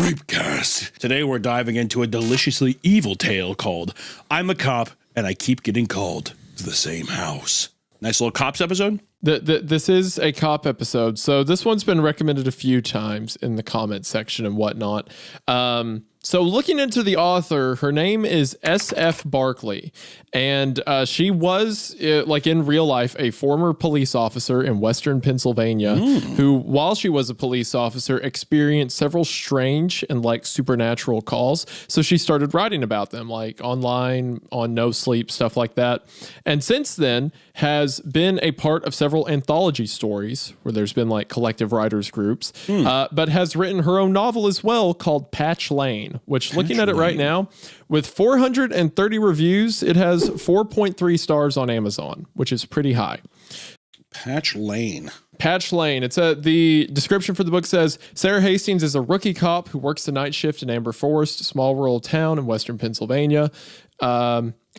Creepcast. Today we're diving into a deliciously evil tale called I'm a Cop and I Keep Getting Called to the Same House. Nice little cops episode. This is a cop episode, so this one's been recommended a few times in the comment section and whatnot. So looking into the author, her name is S.F. Barkley, and she was, like in real life, a former police officer in Western Pennsylvania who, while she was a police officer, experienced several strange and like supernatural calls. So she started writing about them, like online, on No Sleep, stuff like that. And since then has been a part of several anthology stories where there's been like collective writers groups, but has written her own novel as well called Patch Lane, which looking at it right now with 430 reviews, it has 4.3 stars on Amazon, which is pretty high. Patch Lane. Patch Lane. The description for the book says Sarah Hastings is a rookie cop who works the night shift in Amber Forest, a small rural town in Western Pennsylvania.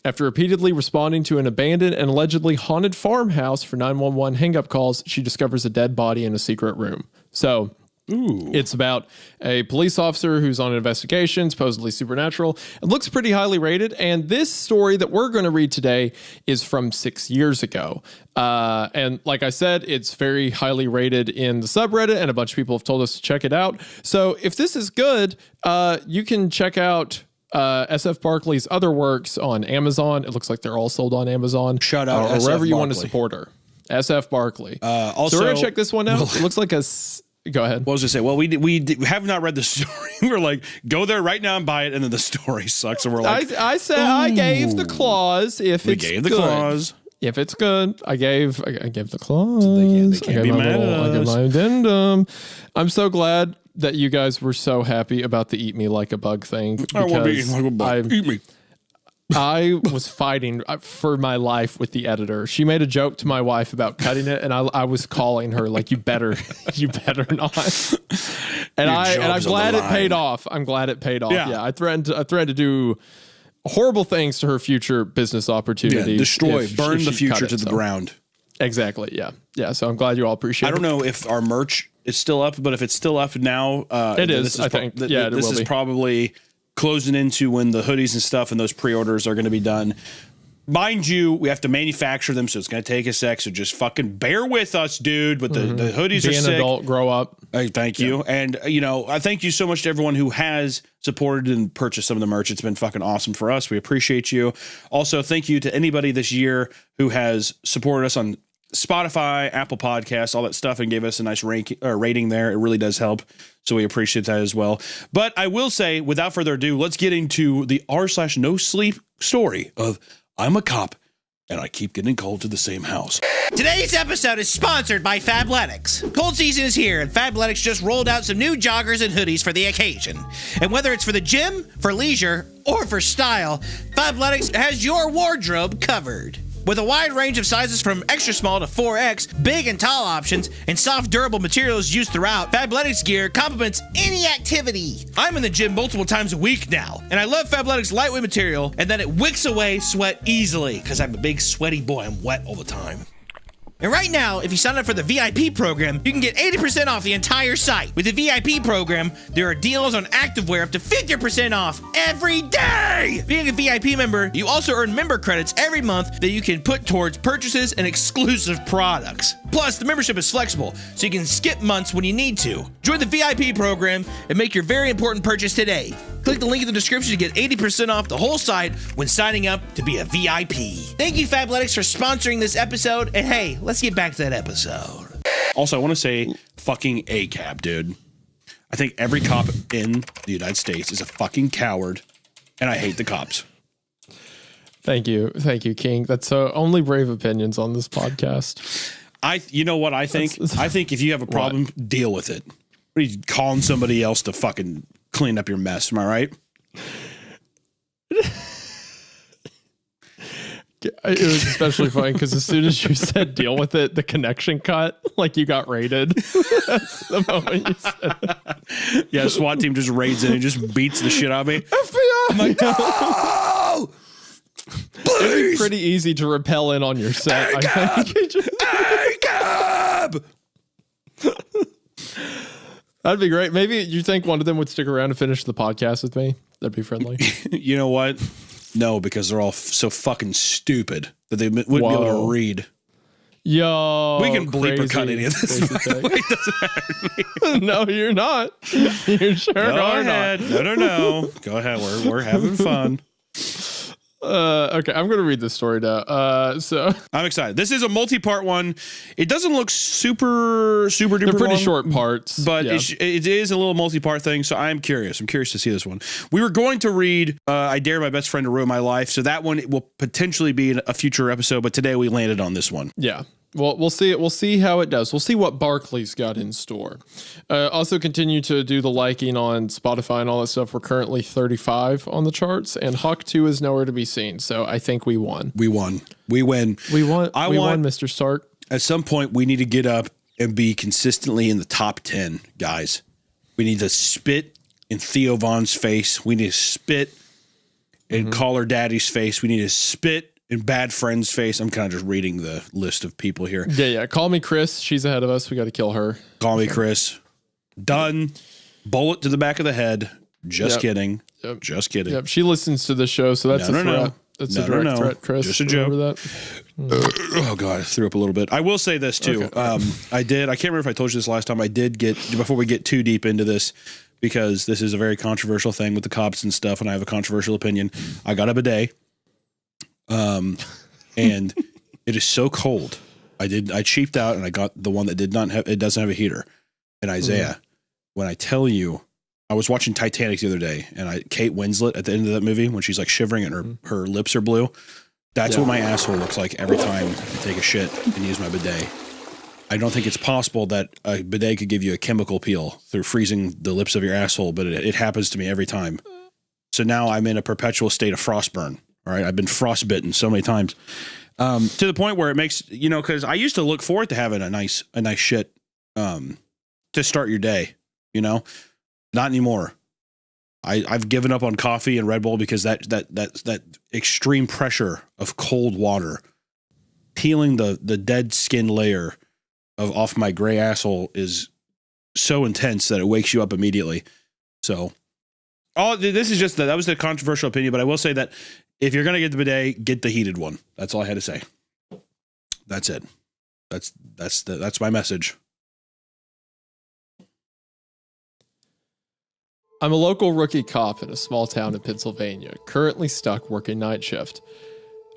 After repeatedly responding to an abandoned and allegedly haunted farmhouse for 911 hang-up calls, she discovers a dead body in a secret room. So it's about a police officer who's on an investigation, supposedly supernatural. It looks pretty highly rated. And this story that we're going to read today is from 6 years ago. And like I said, it's very highly rated in the subreddit, and a bunch of people have told us to check it out. So if this is good, you can check out SF Barkley's other works on Amazon. It looks like they're all sold on Amazon. Shout out or SF wherever you Barkley. want to support her. SF Barkley. Also, so we're gonna check this one out. It looks like go ahead. What was I say? Well, we have not read the story. We're like, go there right now and buy it, and then the story sucks, and we're like, I said I gave the clause if it's good. We gave the clause. If it's good, I gave the clause. They can't be mad at us. I gave my addendum. I'm so glad that you guys were so happy about the eat me like a bug thing. I want to be eaten like a bug. Eat me. I was fighting for my life with the editor. She made a joke to my wife about cutting it, and I was calling her like, you better not. And I'm glad it paid off. I'm glad it paid off. Yeah, I threatened to do horrible things to her future business opportunities. Yeah, destroy, burn the future to the ground. Exactly. Yeah. So I'm glad you all appreciate it. I don't know if our merch is still up, but if it's still up now, it is. I think. This is probably closing into when the hoodies and stuff and those pre-orders are going to be done. Mind you, we have to manufacture them, so it's going to take a sec. So just fucking bear with us, dude. But the hoodies are sick. Be an adult, grow up. Thank you. And, I thank you so much to everyone who has supported and purchased some of the merch. It's been fucking awesome for us. We appreciate you. Also, thank you to anybody this year who has supported us on Spotify, Apple Podcasts, all that stuff, and gave us a nice rating there. It really does help. So we appreciate that as well. But I will say, without further ado, let's get into the r/no sleep story of I'm a Cop and I Keep Getting Called to the Same House. Today's episode is sponsored by Fabletics. Cold season is here, and Fabletics just rolled out some new joggers and hoodies for the occasion. And whether it's for the gym, for leisure, or for style, Fabletics has your wardrobe covered. With a wide range of sizes from extra small to 4X, big and tall options, and soft, durable materials used throughout, Fabletics gear complements any activity. I'm in the gym multiple times a week now, and I love Fabletics' lightweight material and that it wicks away sweat easily, because I'm a big sweaty boy. I'm wet all the time. And right now, if you sign up for the VIP program, you can get 80% off the entire site. With the VIP program, there are deals on activewear up to 50% off every day. Being a VIP member, you also earn member credits every month that you can put towards purchases and exclusive products. Plus, the membership is flexible, so you can skip months when you need to. Join the VIP program and make your very important purchase today. Click the link in the description to get 80% off the whole site when signing up to be a VIP. Thank you, Fabletics, for sponsoring this episode. And hey, let's get back to that episode. Also, I want to say fucking ACAB, dude. I think every cop in the United States is a fucking coward, and I hate the cops. Thank you, King. That's only brave opinions on this podcast. You know what I think? I think if you have a problem, deal with it. What are you calling somebody else to fucking clean up your mess? Am I right? It was especially funny because as soon as you said deal with it, the connection cut, like you got raided. That's the moment you said it. Yeah, SWAT team just raids in and just beats the shit out of me. FBI! I'm like, no! Please! It'd be pretty easy to repel in on your set, I think. ACAB! That'd be great. Maybe you think one of them would stick around and finish the podcast with me? That'd be friendly. You know what? No, because they're all so fucking stupid that they wouldn't be able to read. Yo, we can bleep or cut any of this. It doesn't matter to me. No, you're not. You sure Go are ahead. not. No. Go ahead. We're having fun. Okay, I'm going to read this story now. So I'm excited. This is a multi-part one. It doesn't look super duper they're pretty long, short parts, but yeah. it is a little multi-part thing. So I'm curious. I'm curious to see this one. We were going to read I Dare My Best Friend to Ruin My Life. So that one will potentially be in a future episode, but today we landed on this one. Yeah. Well, we'll see. We'll see how it does. We'll see what Barkley's got in store. Also, continue to do the liking on Spotify and all that stuff. We're currently 35 on the charts, and Hawk 2 is nowhere to be seen. So I think we won. We won. We win. We won. We won, Mr. Stark. At some point, we need to get up and be consistently in the top 10, guys. We need to spit in Theo Von's face. We need to spit in Caller Daddy's face. We need to spit in Bad Friend's face. I'm kind of just reading the list of people here. Yeah. Call me Chris. She's ahead of us. We got to kill her. Call me Chris. Done. Bullet to the back of the head. Just kidding. Yep. Just kidding. Yep. She listens to the show, so that's a threat. No. That's a direct threat, Chris. Just a joke. That? Oh God, I threw up a little bit. I will say this too. Okay. I can't remember if I told you this last time. I did get, before we get too deep into this, because this is a very controversial thing with the cops and stuff, and I have a controversial opinion. I got a bidet. And it is so cold. I cheaped out and I got the one that doesn't have a heater. And Isaiah, when I tell you, I was watching Titanic the other day, and Kate Winslet at the end of that movie, when she's like shivering and her lips are blue, that's what my asshole looks like every time I take a shit and use my bidet. I don't think it's possible that a bidet could give you a chemical peel through freezing the lips of your asshole, but it happens to me every time. So now I'm in a perpetual state of frostburn. All right, I've been frostbitten so many times, to the point where it makes, because I used to look forward to having a nice shit to start your day. Not anymore. I've given up on coffee and Red Bull because that extreme pressure of cold water peeling the dead skin layer off my gray asshole is so intense that it wakes you up immediately. So, this is just that was the controversial opinion, but I will say that if you're going to get the bidet, get the heated one. That's all I had to say. That's it. That's my message. I'm a local rookie cop in a small town in Pennsylvania, currently stuck working night shift.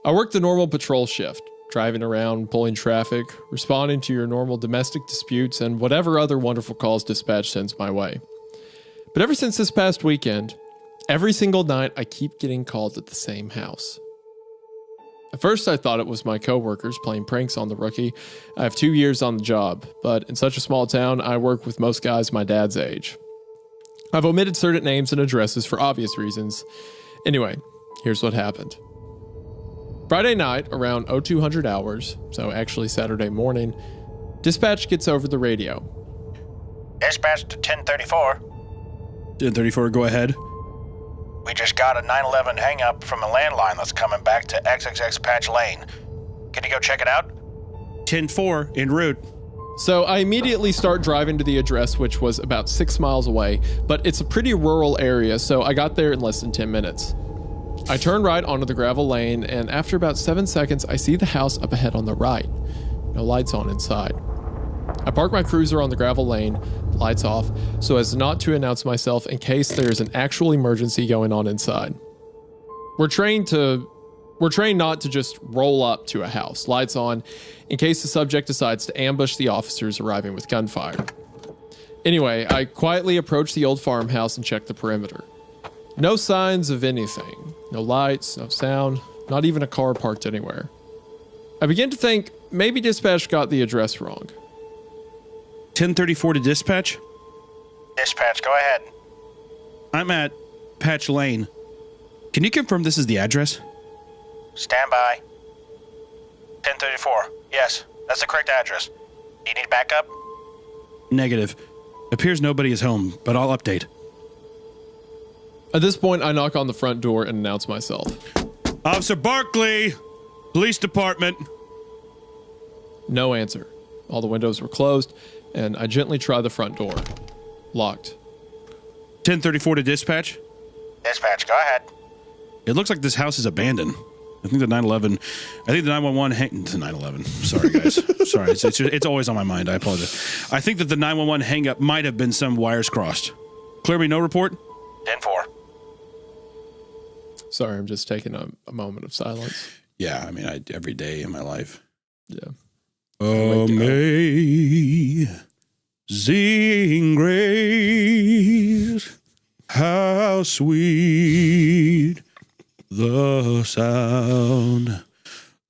I work the normal patrol shift, driving around, pulling traffic, responding to your normal domestic disputes, and whatever other wonderful calls dispatch sends my way. But ever since this past weekend, every single night, I keep getting called at the same house. At first, I thought it was my coworkers playing pranks on the rookie. I have 2 years on the job, but in such a small town, I work with most guys my dad's age. I've omitted certain names and addresses for obvious reasons. Anyway, here's what happened. Friday night, around 0200 hours, so actually Saturday morning, dispatch gets over the radio. Dispatch to 1034. 1034, go ahead. We just got a 911 hang-up from a landline that's coming back to XXX Patch Lane. Can you go check it out? 10-4, en route. So I immediately start driving to the address, which was about 6 miles away, but it's a pretty rural area, so I got there in less than 10 minutes. I turn right onto the gravel lane, and after about 7 seconds, I see the house up ahead on the right. No lights on inside. I park my cruiser on the gravel lane, lights off, so as not to announce myself in case there is an actual emergency going on inside. We're trained not to just roll up to a house, lights on, in case the subject decides to ambush the officers arriving with gunfire. Anyway, I quietly approach the old farmhouse and check the perimeter. No signs of anything. No lights, no sound, not even a car parked anywhere. I begin to think maybe dispatch got the address wrong. 1034 to dispatch? Dispatch, go ahead. I'm at Patch Lane. Can you confirm this is the address? Stand by. 1034. Yes, that's the correct address. Do you need backup? Negative. Appears nobody is home, but I'll update. At this point, I knock on the front door and announce myself. Officer Barkley, Police Department. No answer. All the windows were closed, and I gently try the front door. Locked. 1034 to dispatch. Dispatch, go ahead. It looks like this house is abandoned. I think the 911. I think the 911 the 911. Sorry, guys. Sorry, it's always on my mind. I apologize. I think that the 911 hang up might have been some wires crossed. Clear me, no report. 10-4. Sorry, I'm just taking a moment of silence. Yeah, I mean, every day in my life. Yeah. Amazing grace, how sweet the sound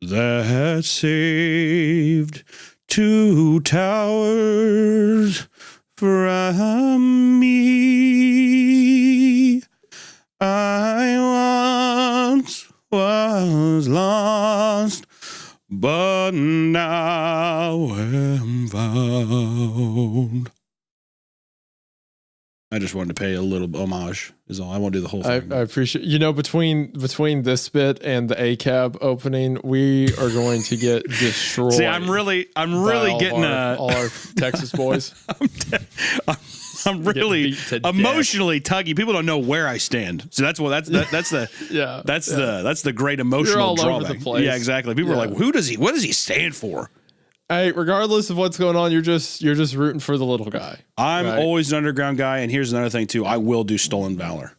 that saved two towers from me. I once was lost, but now am found. I just wanted to pay a little homage is all. I won't do the whole thing. I appreciate, between this bit and the ACAB opening, we are going to get destroyed. See, I'm really getting all our Texas boys. I'm really emotionally tuggy. People don't know where I stand. So that's the yeah. That's the great emotional You're all drawback. over the place. Yeah, exactly. People are like, what does he stand for? Hey, regardless of what's going on, you're just rooting for the little guy. I'm always an underground guy, and here's another thing too. I will do stolen valor.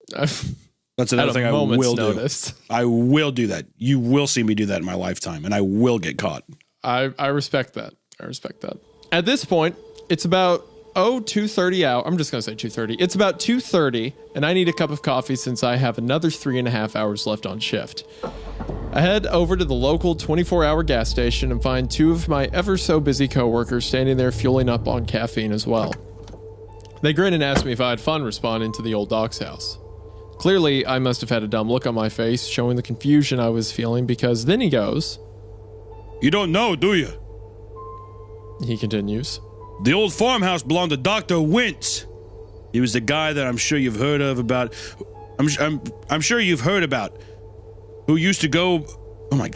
That's another thing I will do. I will do that. You will see me do that in my lifetime, and I will get caught. I respect that. At this point, it's about 2:30 out. I'm just gonna say 2:30. It's about 2:30, and I need a cup of coffee since I have another 3.5 hours left on shift. I head over to the local 24-hour gas station and find two of my ever so busy coworkers standing there fueling up on caffeine as well. They grin and ask me if I had fun responding to the old doc's house. Clearly, I must have had a dumb look on my face, showing the confusion I was feeling, because then he goes, "You don't know, do you?" He continues, "The old farmhouse belonged to Dr. Wentz. He was the guy that I'm sure you've heard of about. I'm sure you've heard about. Who used to go? Oh my,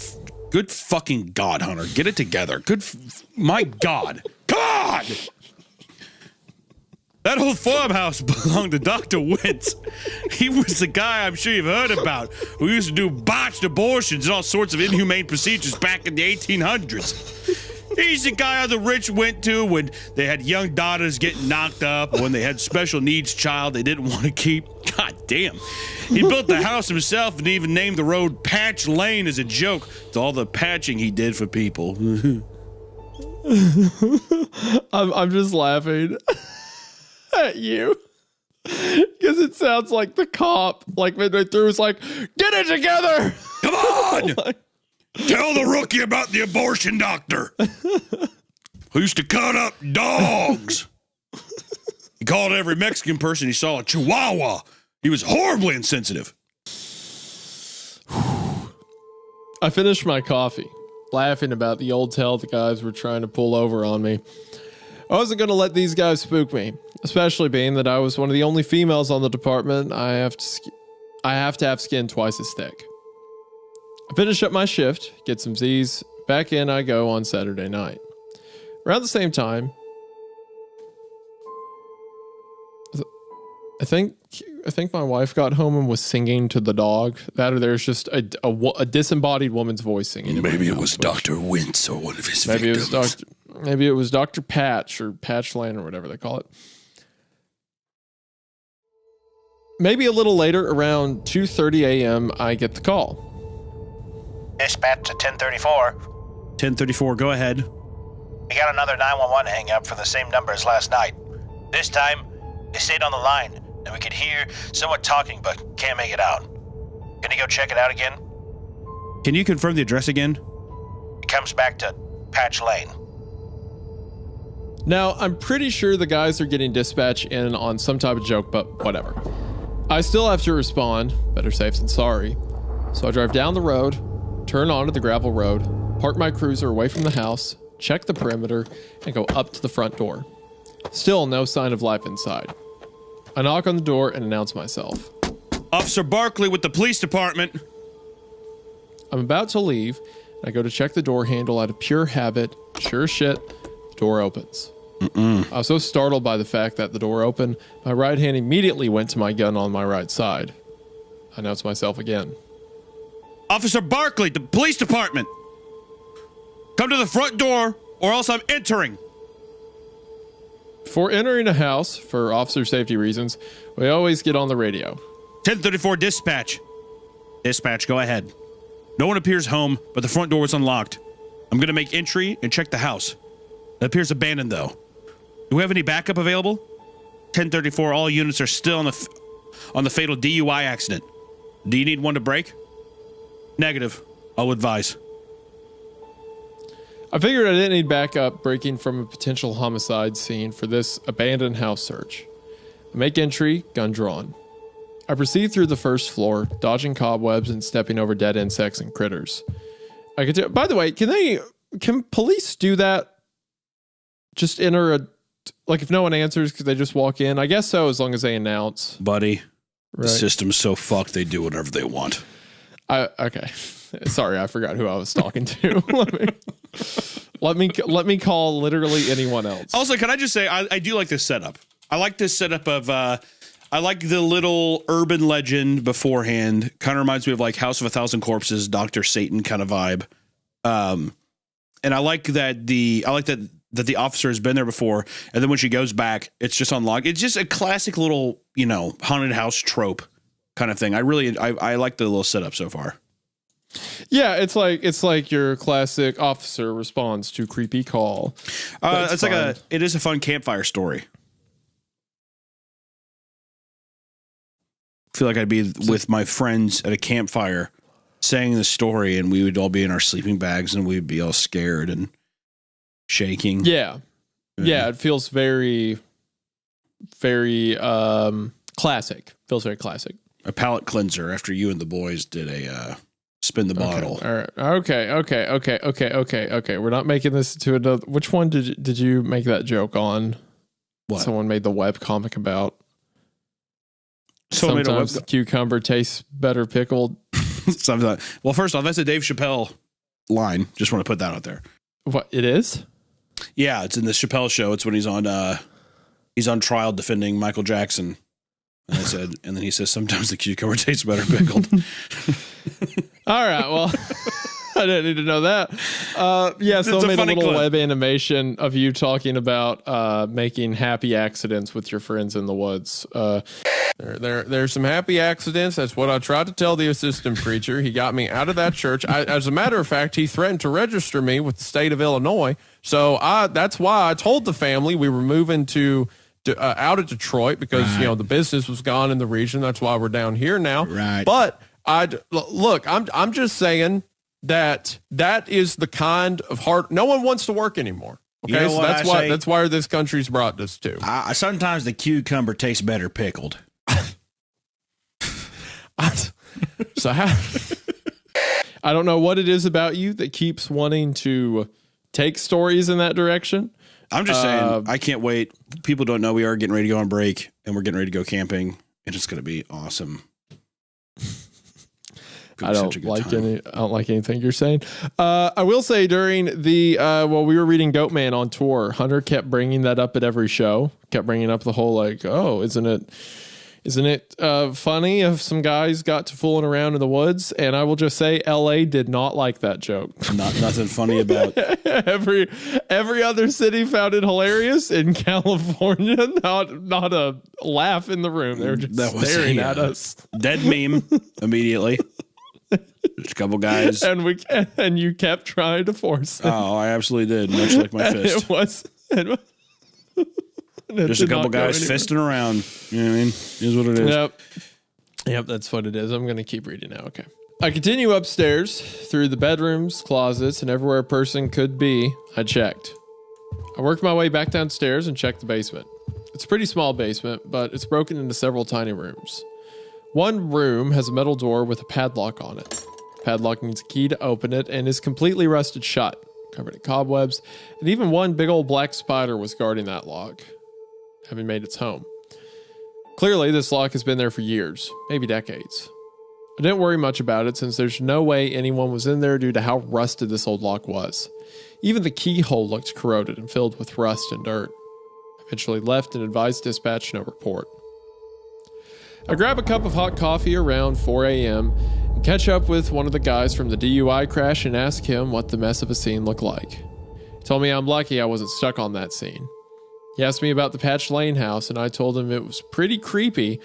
good fucking God, Hunter, get it together. My God, God. That old farmhouse belonged to Dr. Wentz. He was the guy I'm sure you've heard about who used to do botched abortions and all sorts of inhumane procedures back in the 1800s. He's the guy the rich went to when they had young daughters getting knocked up, or when they had special needs child they didn't want to keep. God damn. He built the house himself and even named the road Patch Lane as a joke to all the patching he did for people." I'm just laughing at you because it sounds like the cop, like midway through, is like, "Get it together! Come on! Tell the rookie about the abortion doctor who used to cut up dogs. He called every Mexican person he saw a chihuahua. He was horribly insensitive." I finished my coffee, laughing about the old tale the guys were trying to pull over on me. I wasn't going to let these guys spook me, especially being that I was one of the only females on the department. I have to have skin twice as thick. I finish up my shift, get some Z's, back in I go on Saturday night. Around the same time, I think my wife got home and was singing to the dog. That, or there's just a disembodied woman's voice singing. Maybe it was Dr. Wentz or one of his victims. Maybe it was Dr. Patch or Patch Lane or whatever they call it. Maybe a little later, around 2:30 a.m., I get the call. Dispatch to 1034. 1034, go ahead. We got another 911 hang up for the same number as last night. This time, they stayed on the line, and we could hear someone talking, but can't make it out. Can you go check it out again? Can you confirm the address again? It comes back to Patch Lane. Now, I'm pretty sure the guys are getting dispatch in on some type of joke, but whatever. I still have to respond, better safe than sorry. So I drive down the road, turn onto the gravel road, park my cruiser away from the house, check the perimeter, and go up to the front door. Still no sign of life inside. I knock on the door and announce myself. Officer Barkley with the police department. I'm about to leave, and I go to check the door handle out of pure habit. Sure as shit, the door opens. I was so startled by the fact that the door opened, my right hand immediately went to my gun on my right side. I announced myself again. Officer Barkley, the police department. Come to the front door or else I'm entering. Before entering a house, for officer safety reasons, we always get on the radio. 1034 dispatch. Dispatch, go ahead. No one appears home, but the front door was unlocked. I'm going to make entry and check the house. It appears abandoned, though. Do we have any backup available? 1034, all units are still on the fatal DUI accident. Do you need one to break? Negative. I'll advise. I figured I didn't need backup breaking from a potential homicide scene for this abandoned house search. I make entry, gun drawn. I proceed through the first floor, dodging cobwebs and stepping over dead insects and critters. By the way, can police do that? Just enter if no one answers, could they just walk in? I guess so, as long as they announce. Buddy, right. The system's so fucked they do whatever they want. Okay. Sorry, I forgot who I was talking to. let me call literally anyone else. Also, can I just say, I do like this setup. I like this setup of, I like the little urban legend beforehand. Kind of reminds me of like House of a Thousand Corpses, Dr. Satan kind of vibe. And I like that the officer has been there before. And then when she goes back, it's just unlocked. It's just a classic little, haunted house trope kind of thing. I like the little setup so far. Yeah, it's like your classic officer responds to creepy call. It is a fun campfire story. I feel like I'd be with my friends at a campfire saying the story, and we would all be in our sleeping bags and we'd be all scared and shaking. Yeah. Yeah, it feels very, very classic. Feels very classic. A palate cleanser after you and the boys did a spin the bottle. All right. Okay. We're not making this into another. Which one did you make that joke on? What? Someone made the web comic about. Someone Sometimes the cucumber tastes better pickled. Sometimes. Well, first off, that's a Dave Chappelle line. Just want to put that out there. What it is? Yeah, it's in the Chappelle show. It's when he's on trial defending Michael Jackson. And then he says, sometimes the cucumber tastes better pickled. All right. Well, I didn't need to know that. So I made a little web animation of you talking about making happy accidents with your friends in the woods. There's some happy accidents. That's what I tried to tell the assistant preacher. He got me out of that church. As a matter of fact, he threatened to register me with the state of Illinois. So that's why I told the family we were moving to out of Detroit because the business was gone in the region. That's why we're down here now. Right. But I'm just saying that is the kind of hard. No one wants to work anymore. Okay, You know so what that's why this country's brought us to. Sometimes the cucumber tastes better pickled. So how? I don't know what it is about you that keeps wanting to take stories in that direction. I'm just saying, I can't wait. People don't know we are getting ready to go on break, and we're getting ready to go camping, and it's going to be awesome. I don't like anything you're saying. I will say during the while we were reading Goatman on tour, Hunter kept bringing that up at every show. Kept bringing up the whole isn't it funny if some guys got to fooling around in the woods? And I will just say, LA did not like that joke. Nothing funny about every other city found it hilarious. In California, not a laugh in the room. They were just staring at us. Dead meme immediately. Just a couple guys, and you kept trying to force it. Oh, I absolutely did, much like my fist. Just a couple guys fisting around. You know what I mean? Is what it is. Yep, that's what it is. I'm going to keep reading now. Okay. I continue upstairs through the bedrooms, closets, and everywhere a person could be. I checked. I worked my way back downstairs and checked the basement. It's a pretty small basement, but it's broken into several tiny rooms. One room has a metal door with a padlock on it. The padlock needs a key to open it and is completely rusted shut, covered in cobwebs, and even one big old black spider was guarding that lock, having made its home. Clearly, this lock has been there for years, maybe decades. I didn't worry much about it since there's no way anyone was in there due to how rusted this old lock was. Even the keyhole looked corroded and filled with rust and dirt. Eventually left and advised dispatch no report. I grab a cup of hot coffee around 4 a.m. and catch up with one of the guys from the DUI crash and ask him what the mess of a scene looked like. He told me I'm lucky I wasn't stuck on that scene. He asked me about the Patch Lane house, and I told him it was pretty creepy,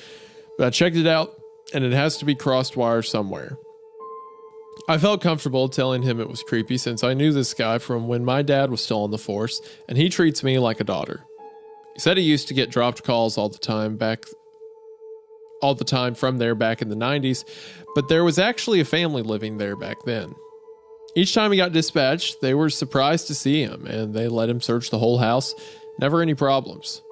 but I checked it out, and it has to be crossed wire somewhere. I felt comfortable telling him it was creepy since I knew this guy from when my dad was still on the force, and he treats me like a daughter. He said he used to get dropped calls all the time from there back in the 90s, but there was actually a family living there back then. Each time he got dispatched, they were surprised to see him, and they let him search the whole house. Never any problems.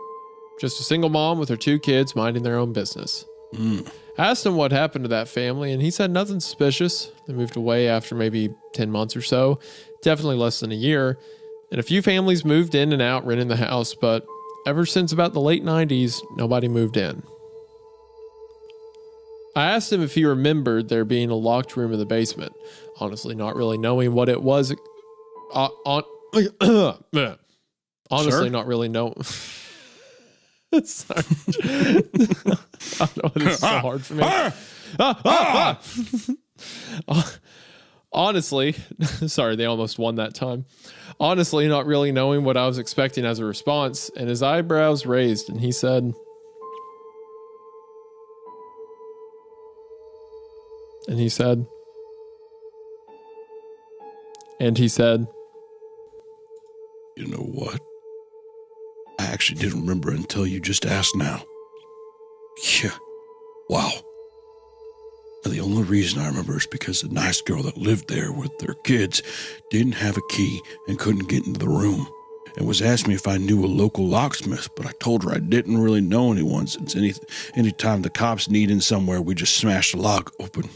Just a single mom with her 2 kids minding their own business. I asked him what happened to that family, and he said nothing suspicious. They moved away after maybe 10 months or so, definitely less than a year, and a few families moved in and out renting the house, but ever since about the late 90s, nobody moved in. I asked him if he remembered there being a locked room in the basement, honestly not really knowing what it was. Honestly, not really know. Sorry. I don't know. This is so hard for me. Honestly, sorry, they almost won that time. Honestly, not really knowing what I was expecting as a response, and his eyebrows raised, and he said, you know what? I actually didn't remember until you just asked now. Yeah. Wow. And the only reason I remember is because the nice girl that lived there with their kids didn't have a key and couldn't get into the room, and was asking me if I knew a local locksmith, but I told her I didn't really know anyone since any time the cops needed somewhere, we just smashed the lock open.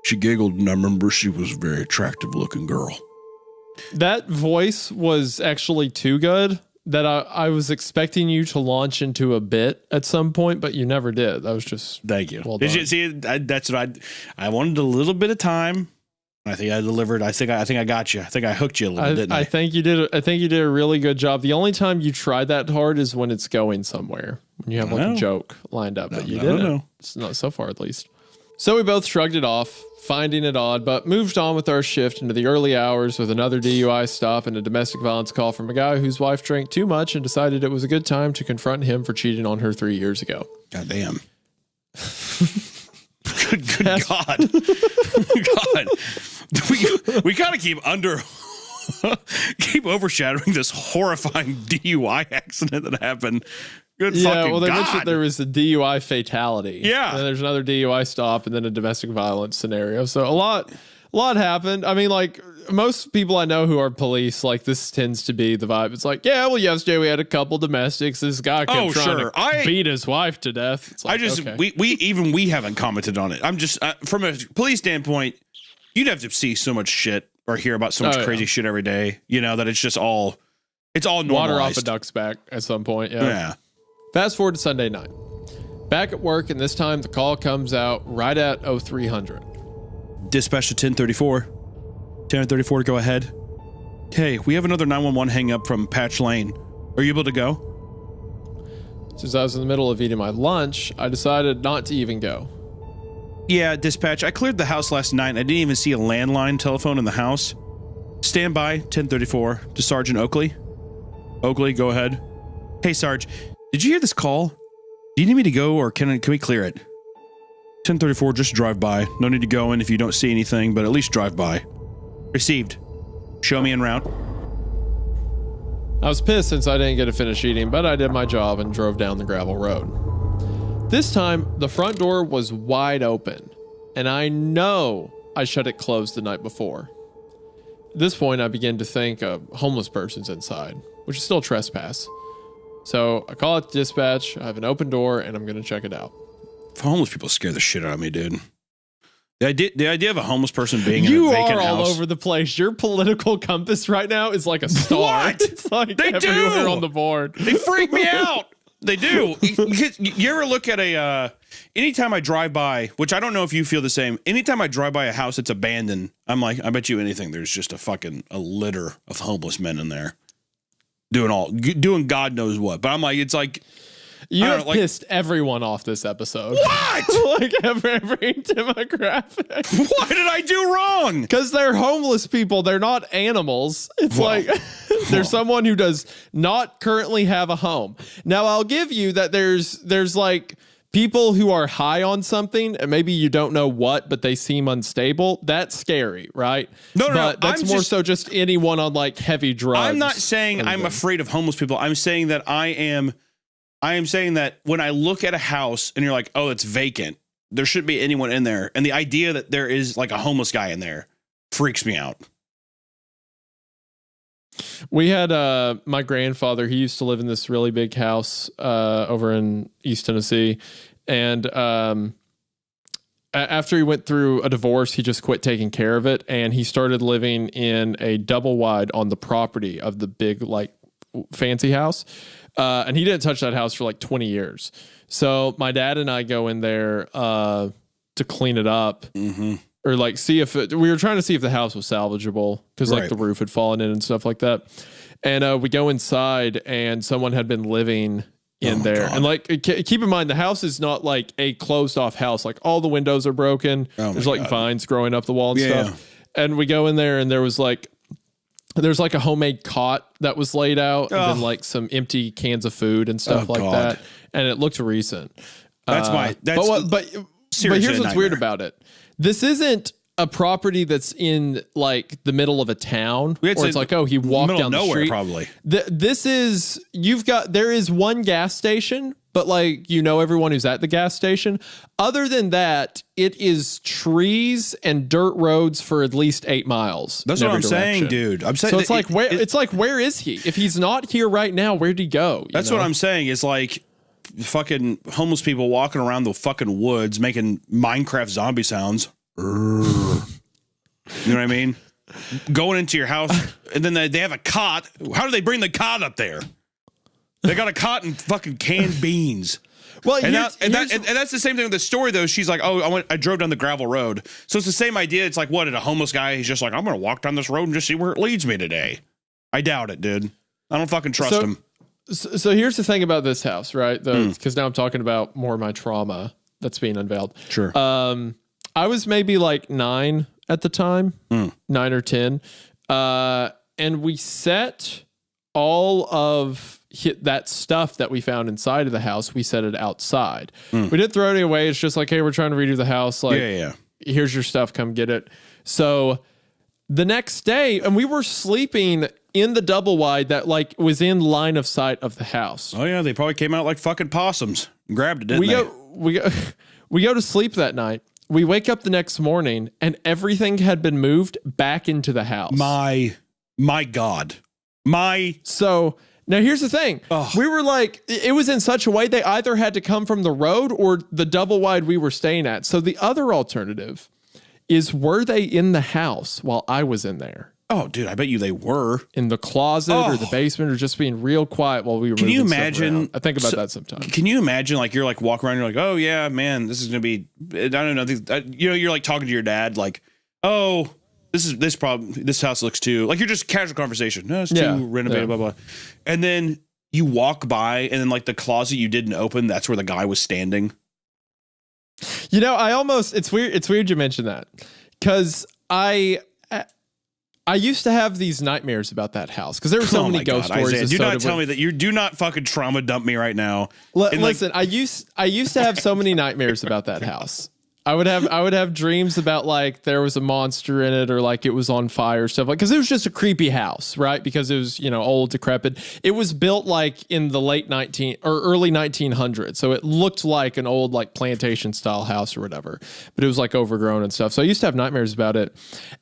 She giggled, and I remember she was a very attractive looking girl. That voice was actually too good that I was expecting you to launch into a bit at some point, but you never did. That was just thank you. Well done. Did you see? That's what I wanted a little bit of time. I think I delivered. I think I got you. I think I hooked you a little bit, didn't I? I think you did. I think you did a really good job. The only time you try that hard is when it's going somewhere, when you have like a joke lined up, but you didn't. It's not so far, at least. So we both shrugged it off, finding it odd, but moved on with our shift into the early hours with another DUI stop and a domestic violence call from a guy whose wife drank too much and decided it was a good time to confront him for cheating on her 3 years ago. God damn. Good God. God. We gotta keep overshadowing this horrifying DUI accident that happened. Good fucking well, they God. mentioned there was a DUI fatality. Yeah. And then there's another DUI stop and then a domestic violence scenario. So a lot happened. I mean, like, most people I know who are police, like, this tends to be the vibe. It's like, yeah, well, yesterday we had a couple domestics. This guy kept trying to beat his wife to death. It's like, we haven't commented on it. I'm just, from a police standpoint, you'd have to see so much shit or hear about so much crazy shit every day, that it's just all, it's all normalized. Water off a duck's back at some point. Yeah. Fast forward to Sunday night. Back at work, and this time the call comes out right at 0300. Dispatch to 1034. 1034 to go ahead. Hey, we have another 911 hang up from Patch Lane. Are you able to go? Since I was in the middle of eating my lunch, I decided not to even go. Yeah, dispatch. I cleared the house last night. I didn't even see a landline telephone in the house. Stand by, 1034, to Sergeant Oakley. Oakley, go ahead. Hey, Sarge, did you hear this call? Do you need me to go, or can we clear it? 1034, just drive by. No need to go in if you don't see anything, but at least drive by. Received. Show me en route. I was pissed since I didn't get to finish eating, but I did my job and drove down the gravel road. This time, the front door was wide open, and I know I shut it closed the night before. At this point, I began to think a homeless person's inside, which is still trespass. So I call it dispatch, I have an open door, and I'm going to check it out. Homeless people scare the shit out of me, dude. The idea of a homeless person being in a vacant house. You are all over the place. Your political compass right now is like a star. What? It's like they everywhere do. on the board. They freak me out. They do. You ever look at anytime I drive by, which I don't know if you feel the same, anytime I drive by a house that's abandoned, I'm like, I bet you anything there's just a litter of homeless men in there. doing God knows what. But I'm like, it's like, You have pissed everyone off this episode. What? Like every demographic. What did I do wrong? Because they're homeless people. They're not animals. It's like there's someone who does not currently have a home. Now, I'll give you that there's like people who are high on something and maybe you don't know what, but they seem unstable. That's scary, right? No, but that's more so just anyone on like heavy drugs. I'm not saying I'm afraid of homeless people. I'm saying that I am saying that when I look at a house and you're like, oh, it's vacant, there shouldn't be anyone in there. And the idea that there is like a homeless guy in there freaks me out. We had my grandfather, he used to live in this really big house over in East Tennessee. And after he went through a divorce, he just quit taking care of it. And he started living in a double wide on the property of the big, like, fancy house. And he didn't touch that house for like 20 years. So my dad and I go in there to clean it up. Mm-hmm. Or like see if we were trying to see if the house was salvageable because like the roof had fallen in and stuff like that. And we go inside and someone had been living in there. God. And like, keep in mind, the house is not like a closed off house. Like all the windows are broken. There's like vines growing up the wall and stuff. And we go in there and there's like a homemade cot that was laid out and then like some empty cans of food and stuff like that. And it looked recent. But here's what's weird about it. This isn't a property that's in like the middle of a town where it's like, oh, he walked down the street. Probably. This is, there is one gas station, but like, everyone who's at the gas station. Other than that, it is trees and dirt roads for at least 8 miles. That's what I'm saying, dude. I'm saying. So it's like, where is he? If he's not here right now, where'd he go? That's what I'm saying. Is like fucking homeless people walking around the fucking woods making Minecraft zombie sounds. You know what I mean? Going into your house and then they have a cot. How do they bring the cot up there? They got a cot and fucking canned beans. Well, and that's the same thing with the story though. She's like, oh, I drove down the gravel road. So it's the same idea. It's like, what, a homeless guy? He's just like, I'm going to walk down this road and just see where it leads me today. I doubt it, dude. I don't fucking trust him. So here's the thing about this house, right? Because now I'm talking about more of my trauma that's being unveiled. Sure. I was maybe like 9 at the time, 9 or 10. And we set all of that stuff that we found inside of the house, we set it outside. We didn't throw it away. It's just like, hey, we're trying to redo the house. Like, here's your stuff. Come get it. So the next day, and we were sleeping in the double wide that like was in line of sight of the house. Oh yeah, they probably came out like fucking possums and grabbed it, didn't they? We go to sleep that night. We wake up the next morning and everything had been moved back into the house. My God. So now here's the thing. We were like, it was in such a way they either had to come from the road or the double wide we were staying at. So the other alternative is, were they in the house while I was in there? Oh, dude, I bet you they were. In the closet or the basement or just being real quiet while we were moving stuff around. I think about that sometimes. Can you imagine, like, you're like walking around, you're like, oh, yeah, man, this is going to be, I don't know. You're like talking to your dad, like, oh, this house looks too, like, you're just casual conversation. No, it's too renovated, blah, blah. And then you walk by and then like the closet you didn't open, that's where the guy was standing. It's weird you mentioned that because I used to have these nightmares about that house because there were so many ghost stories. Isaiah, do not tell me that you do not fucking trauma dump me right now. Listen, I used to have so many nightmares about that house. I would have dreams about like there was a monster in it or like it was on fire, stuff like, because it was just a creepy house, right? Because it was, old, decrepit. It was built like in the early 1900s. So it looked like an old like plantation style house or whatever, but it was like overgrown and stuff. So I used to have nightmares about it.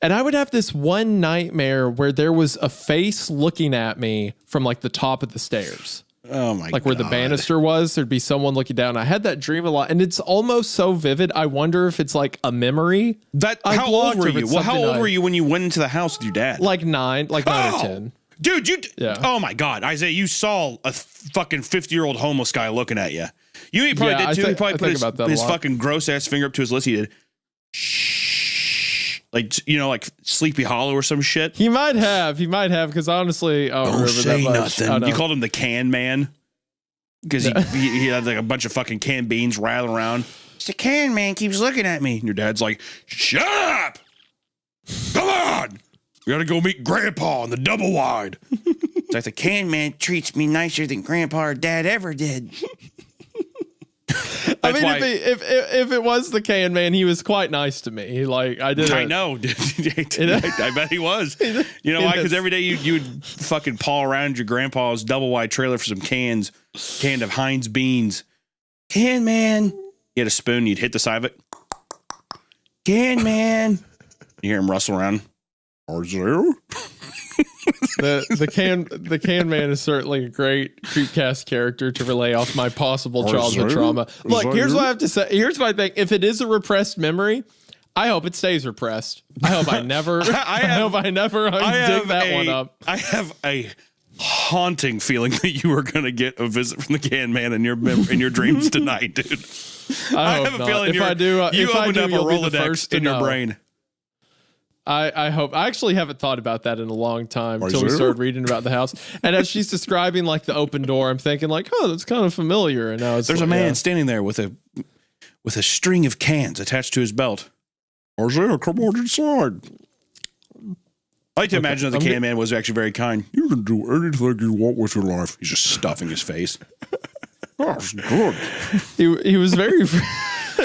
And I would have this one nightmare where there was a face looking at me from like the top of the stairs. Oh my God. Like where the banister was, there'd be someone looking down. I had that dream a lot, and it's almost so vivid. I wonder if it's like a memory. How old were you? Well, how old were you when you went into the house with your dad? Like 9 or 10. Dude, oh my God, Isaiah, you saw a fucking 50-year-old homeless guy looking at you. He probably did too. He probably put his fucking gross ass finger up to his lips. He did. Shh. like like Sleepy Hollow or some shit? He might have because honestly, I don't remember say that much. nothing. You called him the Can Man because he had like a bunch of fucking canned beans rattling around. The Can Man keeps looking at me. And your dad's like, "Shut up! Come on, we gotta go meet Grandpa on the double wide." It's like the Can Man treats me nicer than Grandpa or Dad ever did. I mean, if it was the Can Man, he was quite nice to me. Like I know. I bet he was. You know why? Because every day you would fucking paw around your grandpa's double wide trailer for some canned of Heinz beans. Can Man. You had a spoon. You'd hit the side of it. Can Man. You hear him rustle around. The can man is certainly a great Creepcast character to relay off my possible childhood trauma. Look, here's what I have to say. Here's what I think. If it is a repressed memory, I hope it stays repressed. I hope I never. I hope I never dig that one up. I have a haunting feeling that you are going to get a visit from the Can Man in your dreams tonight, dude. I have a feeling you opened up a Rolodex in your brain. I hope. I actually haven't thought about that in a long time until we started reading about the house. And as she's describing like the open door, I'm thinking like, oh, that's kind of familiar. And now there's a man standing there with a string of cans attached to his belt. Isaiah, come on inside. I like to imagine that the Can Man was actually very kind. You can do anything you want with your life. He's just stuffing his face. That's good. He was very,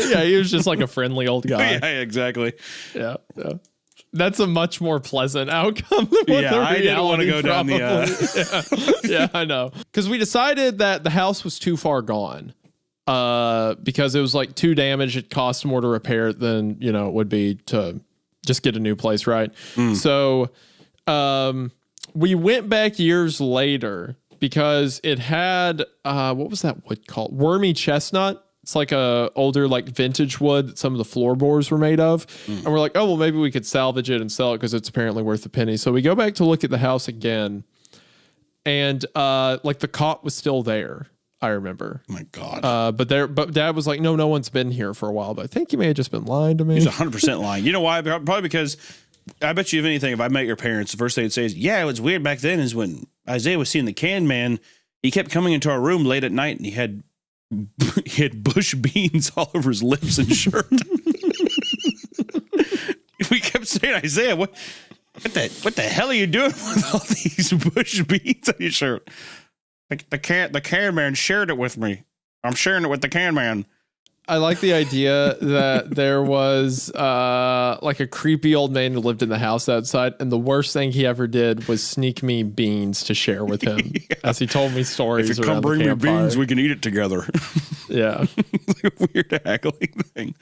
yeah, he was just like a friendly old guy. Yeah, exactly. Yeah. That's a much more pleasant outcome than what the reality I didn't want to go down the. Yeah, I know. Because we decided that the house was too far gone. Because it was like too damaged. It cost more to repair it than it would be to just get a new place, right? So, we went back years later because it had what was that wood called? Wormy chestnut. It's like a older like vintage wood that some of the floorboards were made of. And we're like, oh, well, maybe we could salvage it and sell it because it's apparently worth a penny. So we go back to look at the house again. And like the cot was still there, I remember. Oh my God. But Dad was like, no one's been here for a while. But I think he may have just been lying to me. He's 100% lying. You know why? Probably because I bet you if anything, if I met your parents, the first thing they'd say is, yeah, it was weird back then is when Isaiah was seeing the Can Man, he kept coming into our room late at night and he had bush beans all over his lips and shirt. We kept saying, Isaiah, what the hell are you doing with all these bush beans on your shirt? The Can Man shared it with me. I'm sharing it with the Can Man. I like the idea that there was like a creepy old man who lived in the house outside, and the worst thing he ever did was sneak me beans to share with him as he told me stories. If you come bring me beans, we can eat it together. Yeah. It's like a weird haggling thing.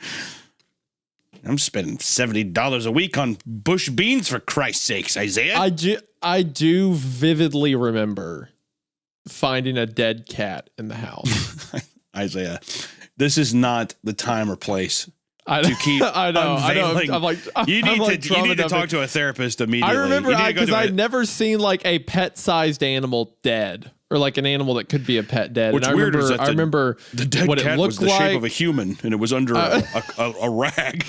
I'm spending $70 a week on bush beans for Christ's sakes, Isaiah. I do vividly remember finding a dead cat in the house. Isaiah, this is not the time or place to keep unveiling. You need to talk to a therapist immediately. I remember because I'd never seen like a pet-sized animal dead or like an animal that could be a pet dead. What's weird is that I remember the dead what cat it looked was the like. shape of a human and it was under a rag.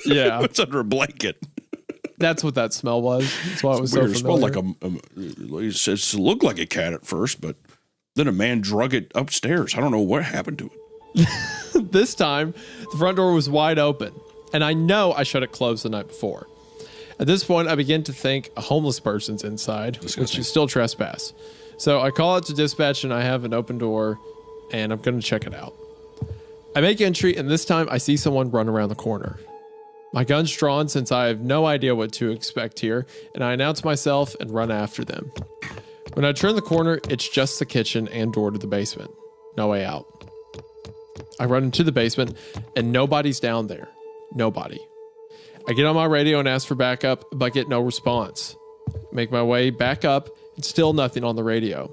Yeah. It's under a blanket. That's what that smell was. That's why it was weird. so familiar. It smelled like it looked like a cat at first, but then a man drug it upstairs. I don't know what happened to it. This time, the front door was wide open, and I know I shut it closed the night before. At this point, I begin to think a homeless person's inside, which is still trespass. So I call out to dispatch, and I have an open door, and I'm going to check it out. I make entry, and this time I see someone run around the corner. My gun's drawn since I have no idea what to expect here, and I announce myself and run after them. When I turn the corner, it's just the kitchen and door to the basement. No way out. I run into the basement, and nobody's down there. Nobody. I get on my radio and ask for backup, but get no response. Make my way back up, and still nothing on the radio.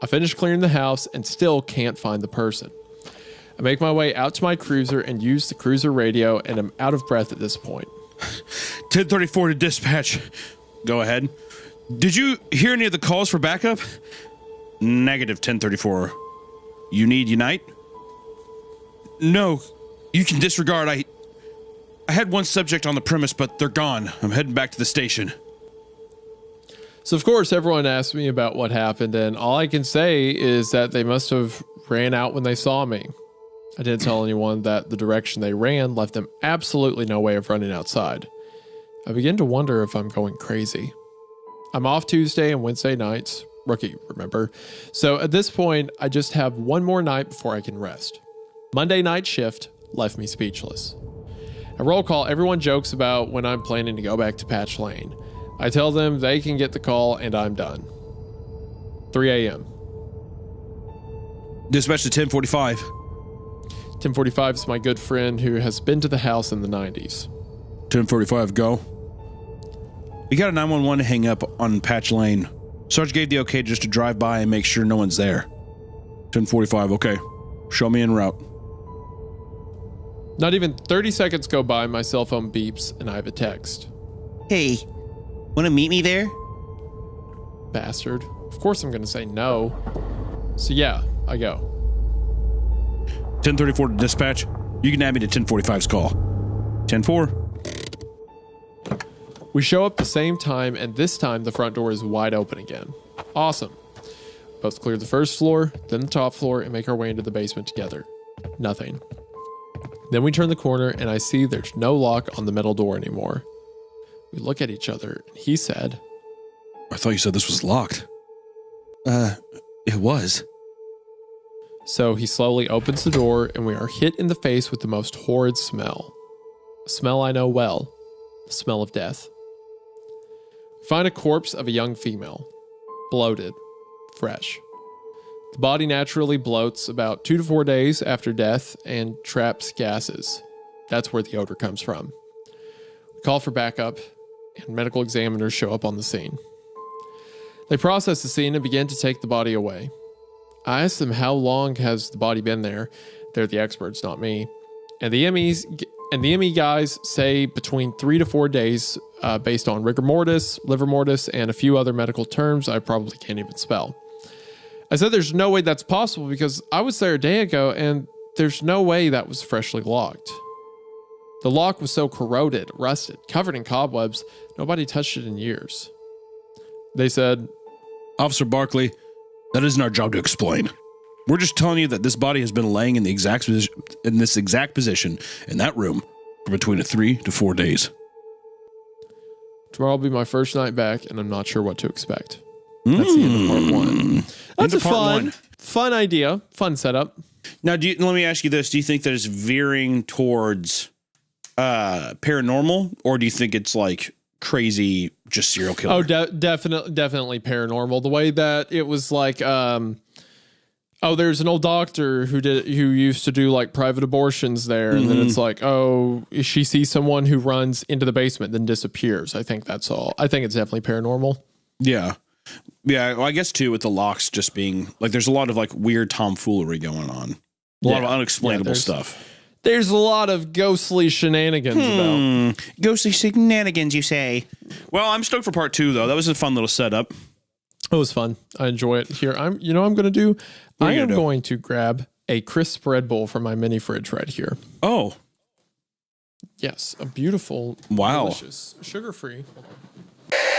I finish clearing the house and still can't find the person. I make my way out to my cruiser and use the cruiser radio, and I'm out of breath at this point. 1034 to dispatch. Go ahead. Did you hear any of the calls for backup? Negative 1034. You need Unite? No, you can disregard. I had one subject on the premise, but they're gone. I'm heading back to the station. So, of course, everyone asked me about what happened, and all I can say is that they must have ran out when they saw me. I didn't tell anyone that the direction they ran left them absolutely no way of running outside. I begin to wonder if I'm going crazy. I'm off Tuesday and Wednesday nights. Rookie, remember? So at this point, I just have one more night before I can rest. Monday night shift left me speechless. At roll call, everyone jokes about when I'm planning to go back to Patch Lane. I tell them they can get the call and I'm done. 3 a.m. Dispatch to 1045. 1045 is my good friend who has been to the house in the 90s. 1045, go. We got a 911 hang up on Patch Lane. Sarge gave the okay just to drive by and make sure no one's there. 1045, okay. Show me en route. Not even 30 seconds go by, my cell phone beeps, and I have a text. Hey, want to meet me there? Bastard. Of course I'm going to say no. So yeah, I go. 1034 to dispatch. You can add me to 1045's call. 104. We show up the same time, and this time the front door is wide open again. Awesome. Both clear the first floor, then the top floor, and make our way into the basement together. Nothing. Then we turn the corner, and I see there's no lock on the metal door anymore. We look at each other, and he said, I thought you said this was locked. It was. So he slowly opens the door, and we are hit in the face with the most horrid smell. A smell I know well. The smell of death. We find a corpse of a young female. Bloated. Fresh. The body naturally bloats about 2 to 4 days after death and traps gases. That's where the odor comes from. We call for backup, and medical examiners show up on the scene. They process the scene and begin to take the body away. I ask them how long has the body been there. They're the experts, not me. And the ME guys say between 3 to 4 days based on rigor mortis, liver mortis, and a few other medical terms I probably can't even spell. I said there's no way that's possible because I was there a day ago and there's no way that was freshly locked. The lock was so corroded, rusted, covered in cobwebs, nobody touched it in years. They said, Officer Barkley, that isn't our job to explain. We're just telling you that this body has been laying in the exact position in that room for between 3 to 4 days. Tomorrow will be my first night back, and I'm not sure what to expect. That's the end of part 1. That's a fun idea, fun setup. Now, let me ask you this: do you think that it's veering towards paranormal, or do you think it's like crazy, just serial killer? Oh, definitely paranormal. The way that it was like. There's an old doctor who used to do like private abortions there. And then it's like, she sees someone who runs into the basement, then disappears. I think that's all. I think it's definitely paranormal. Yeah. Yeah. Well, I guess too, with the locks just being like, there's a lot of like weird tomfoolery going on. A lot of unexplainable stuff. There's a lot of ghostly shenanigans about. Ghostly shenanigans, you say? Well, I'm stoked for part 2 though. That was a fun little setup. It was fun. I enjoy it. Here, I'm going to do. I am going to grab a crisp Red Bull from my mini fridge right here. Oh. Yes, a beautiful, delicious, sugar-free.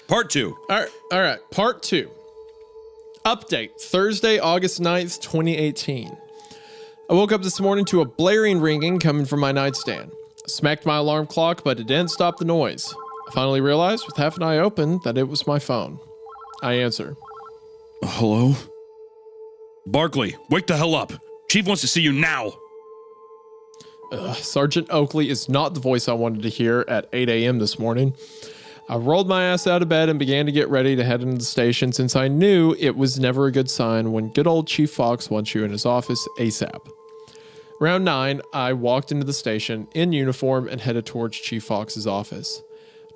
Part 2. All right. Part 2. Update, Thursday, August 9th, 2018. I woke up this morning to a blaring ringing coming from my nightstand. I smacked my alarm clock, but it didn't stop the noise. I finally realized, with half an eye open, that it was my phone. I answer. Hello? Barkley, wake the hell up. Chief wants to see you now. Sergeant Oakley is not the voice I wanted to hear at 8 a.m. this morning. I rolled my ass out of bed and began to get ready to head into the station since I knew it was never a good sign when good old Chief Fox wants you in his office ASAP. Around 9, I walked into the station in uniform and headed towards Chief Fox's office.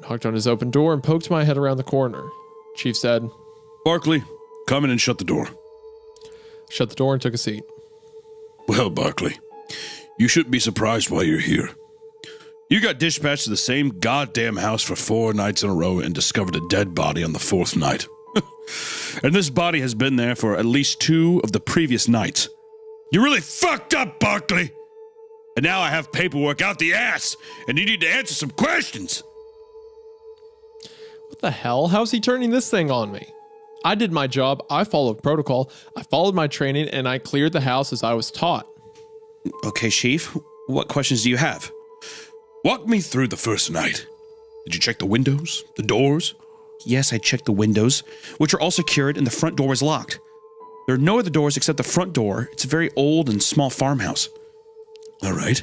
I knocked on his open door and poked my head around the corner. Chief said, Barkley, come in and shut the door. Shut the door and took a seat. Well, Barkley, you shouldn't be surprised why you're here. You got dispatched to the same goddamn house for 4 nights in a row and discovered a dead body on the 4th night. And this body has been there for at least 2 of the previous nights. You really fucked up, Barkley! And now I have paperwork out the ass, and you need to answer some questions. What the hell? How's he turning this thing on me? I did my job. I followed protocol. I followed my training, and I cleared the house as I was taught. Okay, Chief. What questions do you have? Walk me through the first night. Did you check the windows, the doors? Yes, I checked the windows, which are all secured, and the front door was locked. There are no other doors except the front door. It's a very old and small farmhouse. All right.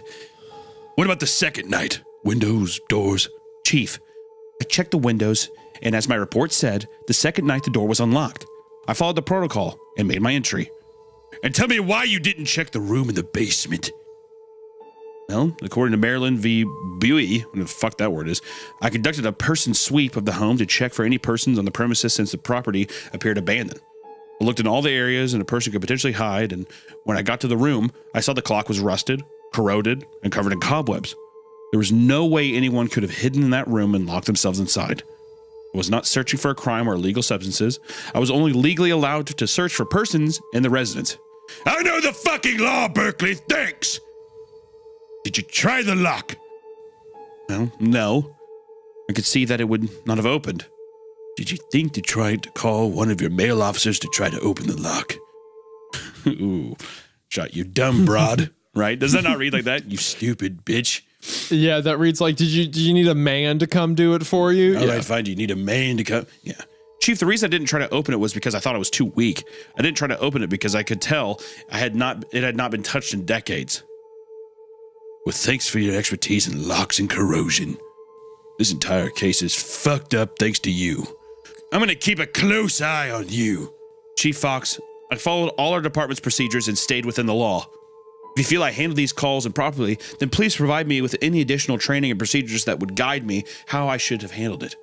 What about the second night? Windows, doors? Chief, I checked the windows, and as my report said, the second night the door was unlocked. I followed the protocol and made my entry. And tell me why you didn't check the room in the basement. Well, according to Maryland v. Buey, what the fuck that word is, I conducted a person sweep of the home to check for any persons on the premises since the property appeared abandoned. I looked in all the areas and a person could potentially hide, and when I got to the room, I saw the clock was rusted, corroded, and covered in cobwebs. There was no way anyone could have hidden in that room and locked themselves inside. I was not searching for a crime or illegal substances. I was only legally allowed to search for persons in the residence. I know the fucking law, Berkeley, thanks! Did you try the lock? Well, no. I could see that it would not have opened. Did you think to try to call one of your male officers to try to open the lock? Ooh, shot you dumb broad, right? Does that not read like that? You stupid bitch. Yeah, that reads like, did you need a man to come do it for you? All right, fine. Do you need a man to come? Yeah. Chief, the reason I didn't try to open it was because I thought it was too weak. I didn't try to open it because I could tell it had not been touched in decades. Well, thanks for your expertise in locks and corrosion. This entire case is fucked up thanks to you. I'm going to keep a close eye on you. Chief Fox, I followed all our department's procedures and stayed within the law. If you feel I handled these calls improperly, then please provide me with any additional training and procedures that would guide me how I should have handled it.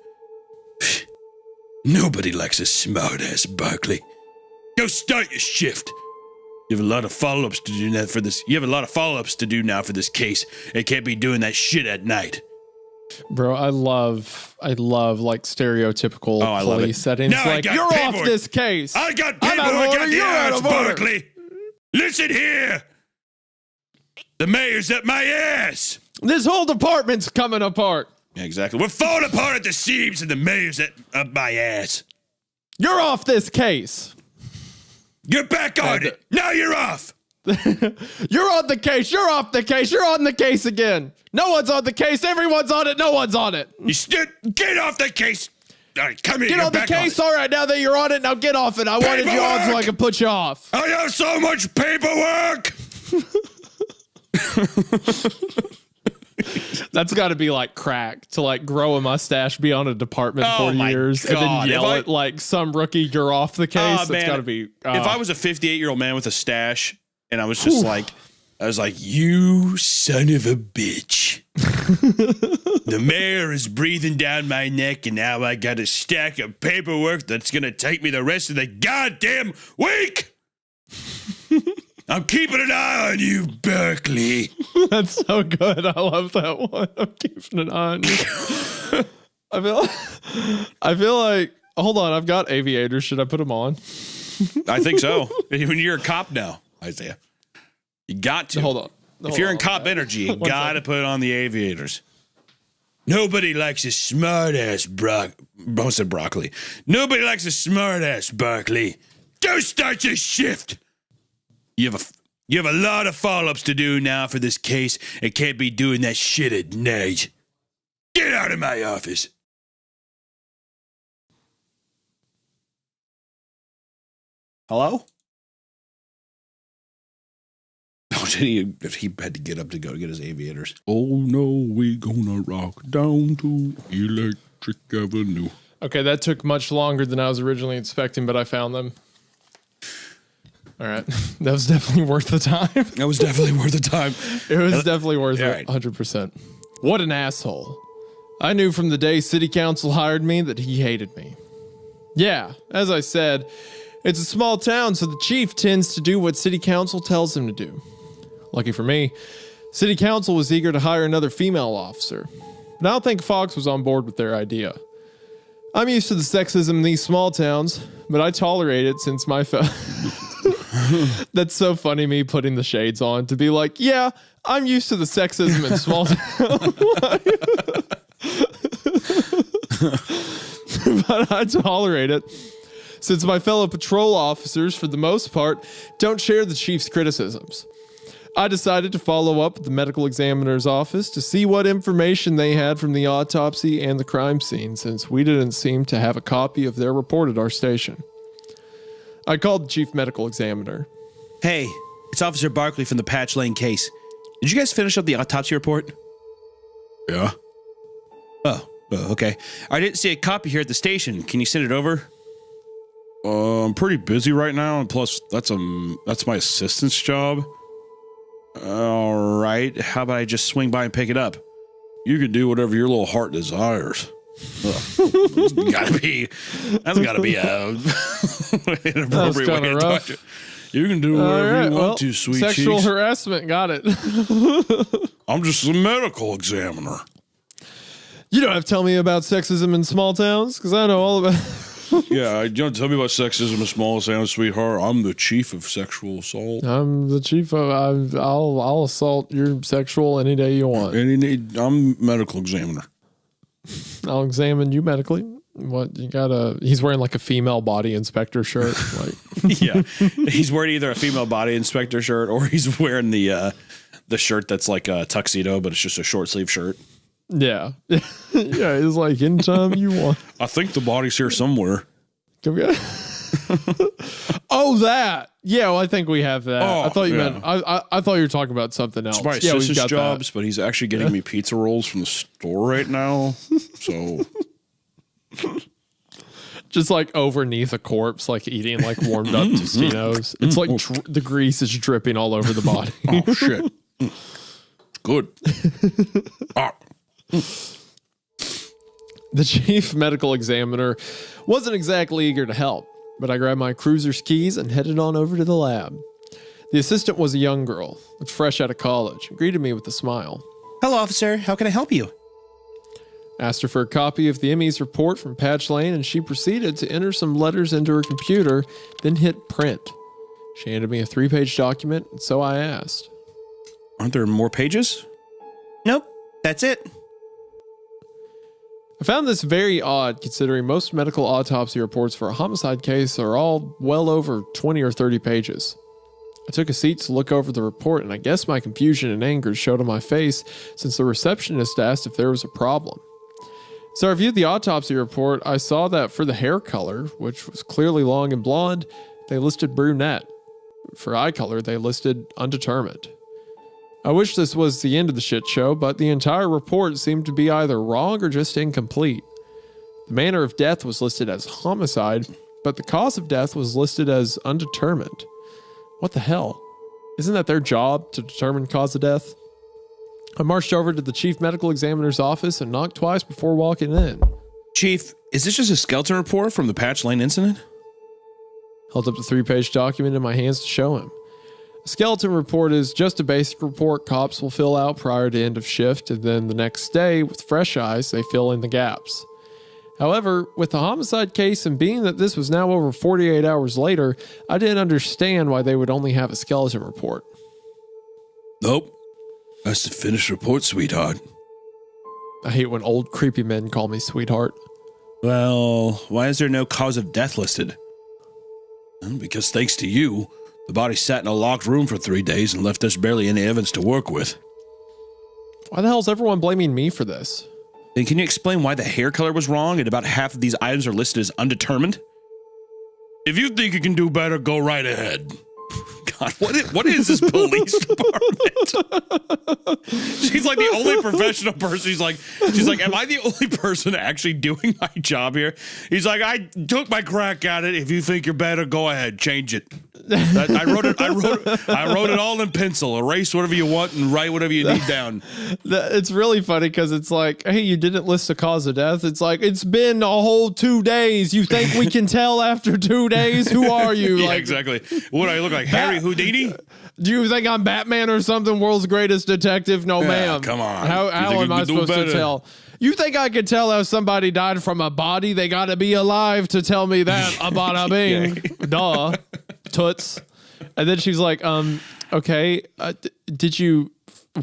Nobody likes a smartass, Barkley. Go start your shift. You have a lot of follow-ups to do now for this. You have a lot of follow-ups to do now for this case. It can't be doing that shit at night. Bro, I love like stereotypical police settings. Now like, you're off this case. I got paperwork at the ass, Barkley. Listen here. The mayor's at my ass. This whole department's coming apart. Yeah, exactly. We're falling apart at the seams, and the mayor's up my ass. You're off this case. You're back on it. Now you're off. You're on the case. You're off the case. You're on the case again. No one's on the case. Everyone's on it. No one's on it. Get off the case. All right, come here. Get on the case. All right, now that you're on it, now get off it. I wanted you on so I could put you off. I have so much paperwork. That's got to be like crack to like grow a mustache, be on a department for years, and then yell at like some rookie, "You're off the case." That's got to be. If I was a 58-year-old man with a stash, and I was just I was like, "You son of a bitch." The mayor is breathing down my neck, and now I got a stack of paperwork that's gonna take me the rest of the goddamn week. I'm keeping an eye on you, Berkeley. That's so good. I love that one. I'm keeping an eye on you. I feel like, hold on, I've got aviators. Should I put them on? I think so. When you're a cop now, Isaiah, you got to. Hold on. If you're in cop energy, you got to put on the aviators. Nobody likes a smart-ass broccoli. Nobody likes a smart-ass Berkeley. Go start your shift. You have a lot of follow-ups to do now for this case and can't be doing that shit at night. Get out of my office. Hello? Oh, he had to get up to go get his aviators. Oh no, we gonna rock down to Electric Avenue. Okay, that took much longer than I was originally expecting, but I found them. All right. That was definitely worth the time. That was definitely worth the time. It was definitely worth it. Right. 100%. What an asshole. I knew from the day city council hired me that he hated me. Yeah, as I said, it's a small town, so the chief tends to do what city council tells him to do. Lucky for me, city council was eager to hire another female officer, but I don't think Fox was on board with their idea. I'm used to the sexism in these small towns, but I tolerate it since my That's so funny, me putting the shades on to be like, yeah, I'm used to the sexism in small town. But I tolerate it, since my fellow patrol officers, for the most part, don't share the chief's criticisms. I decided to follow up with the medical examiner's office to see what information they had from the autopsy and the crime scene, since we didn't seem to have a copy of their report at our station. I called the chief medical examiner. Hey, it's Officer Barkley from the Patch Lane case. Did you guys finish up the autopsy report? Yeah. Oh, okay. I didn't see a copy here at the station. Can you send it over? I'm pretty busy right now, and plus, that's my assistant's job. All right. How about I just swing by and pick it up? You can do whatever your little heart desires. That's gotta be an inappropriate way to talk to. You can do whatever you want to, sweet sexual cheeks. harassment, got it. I'm just a medical examiner. You don't have to tell me about sexism in small towns, because I know all about. Yeah, you don't tell me about sexism in small towns, sweetheart. I'm the chief of sexual assault. I'm the chief of. I'll assault your sexual any day you want. I'm medical examiner. I'll examine you medically. What you got? He's wearing like a female body inspector shirt. Like, yeah, he's wearing either a female body inspector shirt or he's wearing the shirt that's like a tuxedo, but it's just a short sleeve shirt. Yeah, yeah. It's like anytime you want. I think the body's here somewhere. Oh, that. Yeah, well, I think we have that. I thought you meant. I thought you were talking about something else. It's my assistant's jobs, but he's actually getting me pizza rolls from the store right now. So, just like overneath a corpse, like eating like warmed up Tostinos. It's like the grease is dripping all over the body. Oh shit! Good. The chief medical examiner wasn't exactly eager to help, but I grabbed my cruiser's keys and headed on over to the lab. The assistant was a young girl, looked fresh out of college, and greeted me with a smile. Hello, officer. How can I help you? Asked her for a copy of the ME's report from Patch Lane, and she proceeded to enter some letters into her computer, then hit print. She handed me a 3-page document, and so I asked. Aren't there more pages? Nope. That's it. I found this very odd, considering most medical autopsy reports for a homicide case are all well over 20 or 30 pages. I took a seat to look over the report, and I guess my confusion and anger showed on my face since the receptionist asked if there was a problem. As I reviewed the autopsy report, I saw that for the hair color, which was clearly long and blonde, they listed brunette. For eye color, they listed undetermined. I wish this was the end of the shit show, but the entire report seemed to be either wrong or just incomplete. The manner of death was listed as homicide, but the cause of death was listed as undetermined. What the hell? Isn't that their job to determine cause of death? I marched over to the chief medical examiner's office and knocked twice before walking in. Chief, is this just a skeleton report from the Patch Lane incident? Held up the 3-page document in my hands to show him. A skeleton report is just a basic report cops will fill out prior to end of shift, and then the next day, with fresh eyes, they fill in the gaps. However, with the homicide case and being that this was now over 48 hours later, I didn't understand why they would only have a skeleton report. Nope. That's the finished report, sweetheart. I hate when old creepy men call me sweetheart. Well, why is there no cause of death listed? Well, because thanks to you, the body sat in a locked room for 3 days and left us barely any evidence to work with. Why the hell is everyone blaming me for this? Then can you explain why the hair color was wrong and about half of these items are listed as undetermined? If you think you can do better, go right ahead. God, what is this police department? She's like the only professional person. She's like, am I the only person actually doing my job here? He's like, I took my crack at it. If you think you're better, go ahead, change it. I wrote it all in pencil. Erase whatever you want and write whatever you need down. It's really funny because it's like, hey, you didn't list the cause of death. It's like, it's been a whole 2 days. You think we can tell after 2 days? Who are you? Yeah, like, exactly. What do I look like? Harry Houdini? Do you think I'm Batman or something? World's greatest detective? No, ma'am. Come on. How am I supposed to tell? You think I could tell how somebody died from a body? They got to be alive to tell me that. Bada bing. Duh. Toots. And then she's like, okay, did you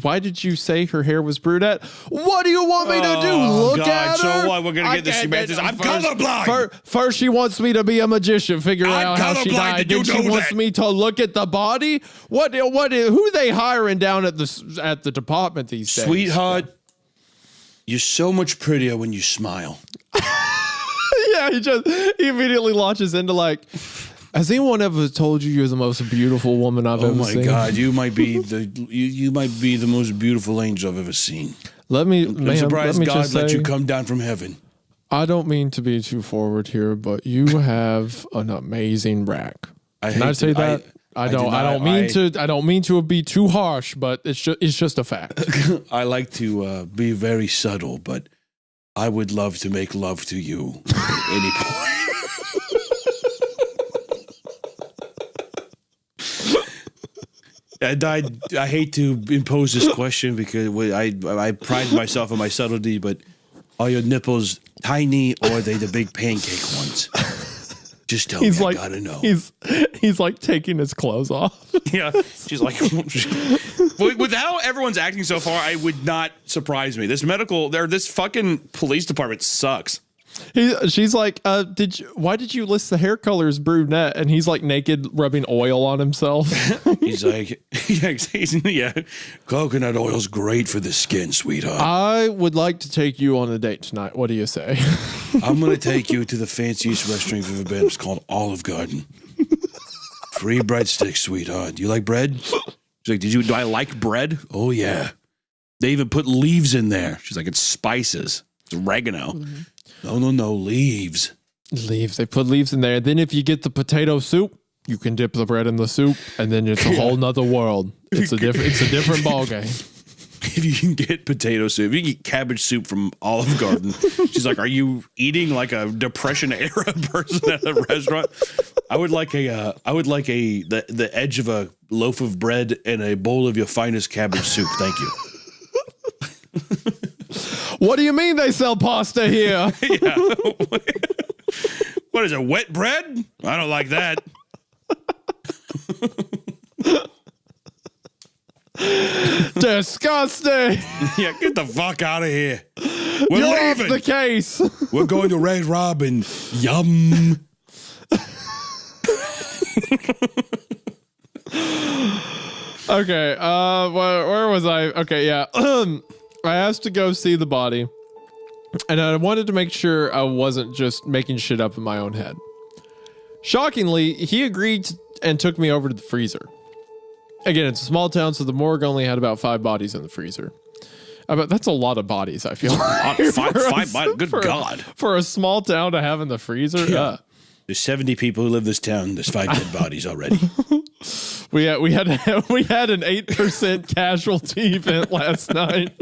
Why did you say her hair was brunette? What do you want me to do? Look at her? So what? We're going to get this semantics. I'm colorblind. First, she wants me to be a magician, figure out how she died. Then she wants me to look at the body. Who are they hiring down at the department these days? Sweetheart, you're so much prettier when you smile. Yeah, he immediately launches into like, has anyone ever told you you're the most beautiful woman I've ever seen? Oh my God, you might be the most beautiful angel I've ever seen. I'm surprised God let you come down from heaven. I don't mean to be too forward here, but you have an amazing rack. Can I say that? I don't mean to be too harsh, but it's just a fact. I like to be very subtle, but I would love to make love to you at any point. I hate to impose this question because I pride myself on my subtlety, but are your nipples tiny or are they the big pancake ones? Just tell me. I gotta know. He's like taking his clothes off. Yeah, she's like, with how everyone's acting so far, I would not surprise me. This fucking police department sucks. She's like, why did you list the hair color as brunette? And he's like naked, rubbing oil on himself. He's like, yeah, coconut oil's great for the skin, sweetheart. I would like to take you on a date tonight. What do you say? I'm going to take you to the fanciest restaurant you've ever been. It's called Olive Garden. Free breadsticks, sweetheart. Do you like bread? She's like, do I like bread? Oh, yeah. They even put leaves in there. She's like, it's spices. It's oregano. Mm-hmm. No, leaves. Leaves. They put leaves in there. Then if you get the potato soup, you can dip the bread in the soup, and then it's a whole nother world. It's a different ball game. If you can get potato soup, if you can get cabbage soup from Olive Garden. She's like, are you eating like a Depression era person at a restaurant? I would like the edge of a loaf of bread and a bowl of your finest cabbage soup. Thank you. What do you mean they sell pasta here? Yeah. What is it, wet bread? I don't like that. Disgusting. Yeah, get the fuck out of here. We're You're leaving. Off the case. We're going to Red Robin. Yum. Okay, where was I? Okay, yeah. I asked to go see the body, and I wanted to make sure I wasn't just making shit up in my own head. Shockingly, he agreed and took me over to the freezer. Again, it's a small town, so the morgue only had about 5 bodies in the freezer. But that's a lot of bodies, I feel like. Five bodies? Good God. For a small town to have in the freezer? Yeah. There's 70 people who live in this town. There's 5 dead bodies already. We had an 8% casualty event last night.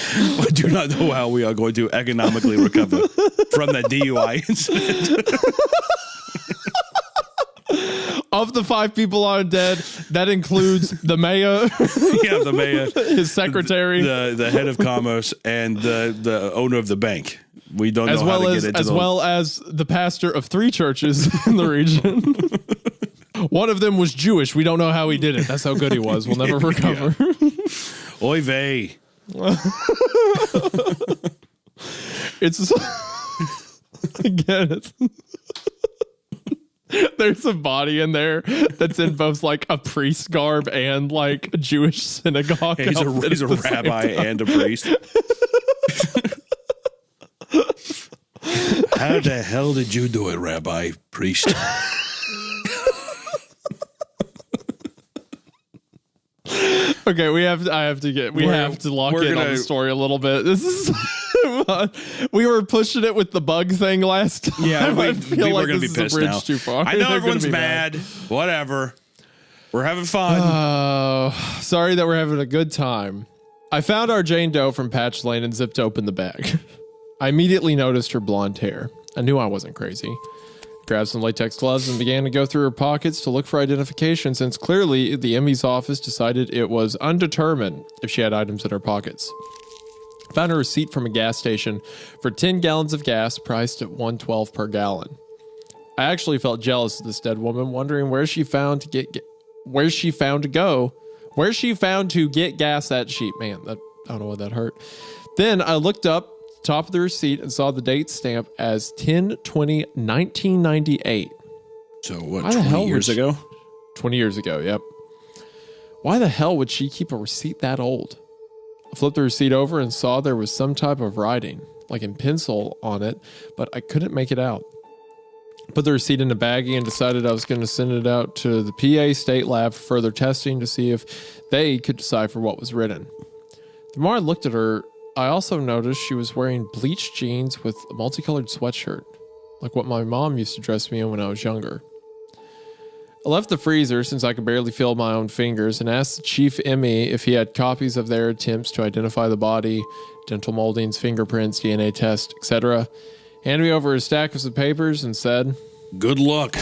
I do not know how we are going to economically recover from that DUI incident. Of the 5 people on dead, that includes the mayor. Yeah, the mayor, his secretary, the head of commerce, and the owner of the bank. We don't know how to get into well as the pastor of 3 churches in the region. One of them was Jewish. We don't know how he did it. That's how good he was. We'll never recover. Yeah. Oy vey. It's again. There's a body in there that's in both like a priest garb and like a Jewish synagogue. He's a rabbi and a priest. How the hell did you do it, Rabbi Priest? Okay, I have to lock in on the story a little bit. This is we were pushing it with the bug thing last time. Yeah, I feel like we're gonna be pissed now. Too far. I know everyone's mad. Whatever. We're having fun. Sorry that we're having a good time. I found our Jane Doe from Patch Lane and zipped open the bag. I immediately noticed her blonde hair. I knew I wasn't crazy. Grabbed some latex gloves and began to go through her pockets to look for identification, since clearly the Emmy's office decided it was undetermined if she had items in her pockets. Found a receipt from a gas station for 10 gallons of gas priced at $1.12 per gallon. I actually felt jealous of this dead woman, wondering where she found to go where she found to get gas that sheet. Man, I don't know what that hurt. Then I looked up top of the receipt and saw the date stamp as 10/20/1998. So what, 20 years ago? 20 years ago, yep. Why the hell would she keep a receipt that old? I flipped the receipt over and saw there was some type of writing, like in pencil, on it, but I couldn't make it out. Put the receipt in a baggie and decided I was going to send it out to the PA state lab for further testing to see if they could decipher what was written. The more I looked at her, I also noticed she was wearing bleached jeans with a multicolored sweatshirt, like what my mom used to dress me in when I was younger. I left the freezer since I could barely feel my own fingers and asked Chief Emmy if he had copies of their attempts to identify the body, dental moldings, fingerprints, DNA test, etc. Handed me over a stack of some papers and said, "Good luck."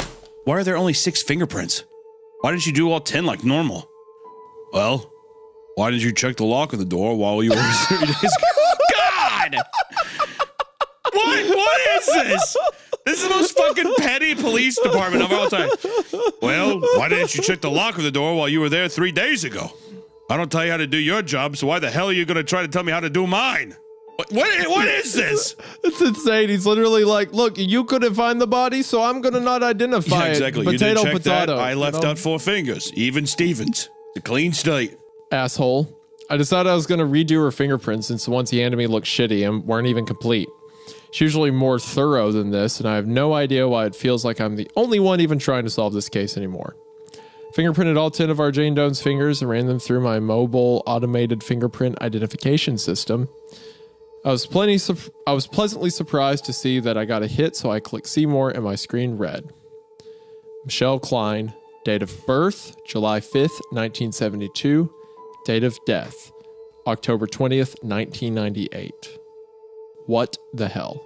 Why are there only 6 fingerprints? Why didn't you do all 10 like normal? Well, why didn't you check the lock of the door while you were 30 days ago? God! What is this? This is the most fucking petty police department of all time. Well, why didn't you check the lock of the door while you were there 3 days ago? I don't tell you how to do your job, so why the hell are you going to try to tell me how to do mine? What is this? It's insane. He's literally like, look, you couldn't find the body, so I'm going to not identify exactly. it. Potato, you didn't check potato. That. I left out 4 fingers. Even Stevens. It's a clean slate. Asshole. I decided I was going to redo her fingerprints since the ones he handed me looked shitty and weren't even complete. She's usually more thorough than this, and I have no idea why it feels like I'm the only one even trying to solve this case anymore. Fingerprinted all 10 of our Jane Doe's fingers and ran them through my mobile automated fingerprint identification system. I was pleasantly surprised to see that I got a hit, so I clicked see more and my screen read. Michelle Klein, date of birth, July 5th, 1972. Date of death, October 20th, 1998. What the hell?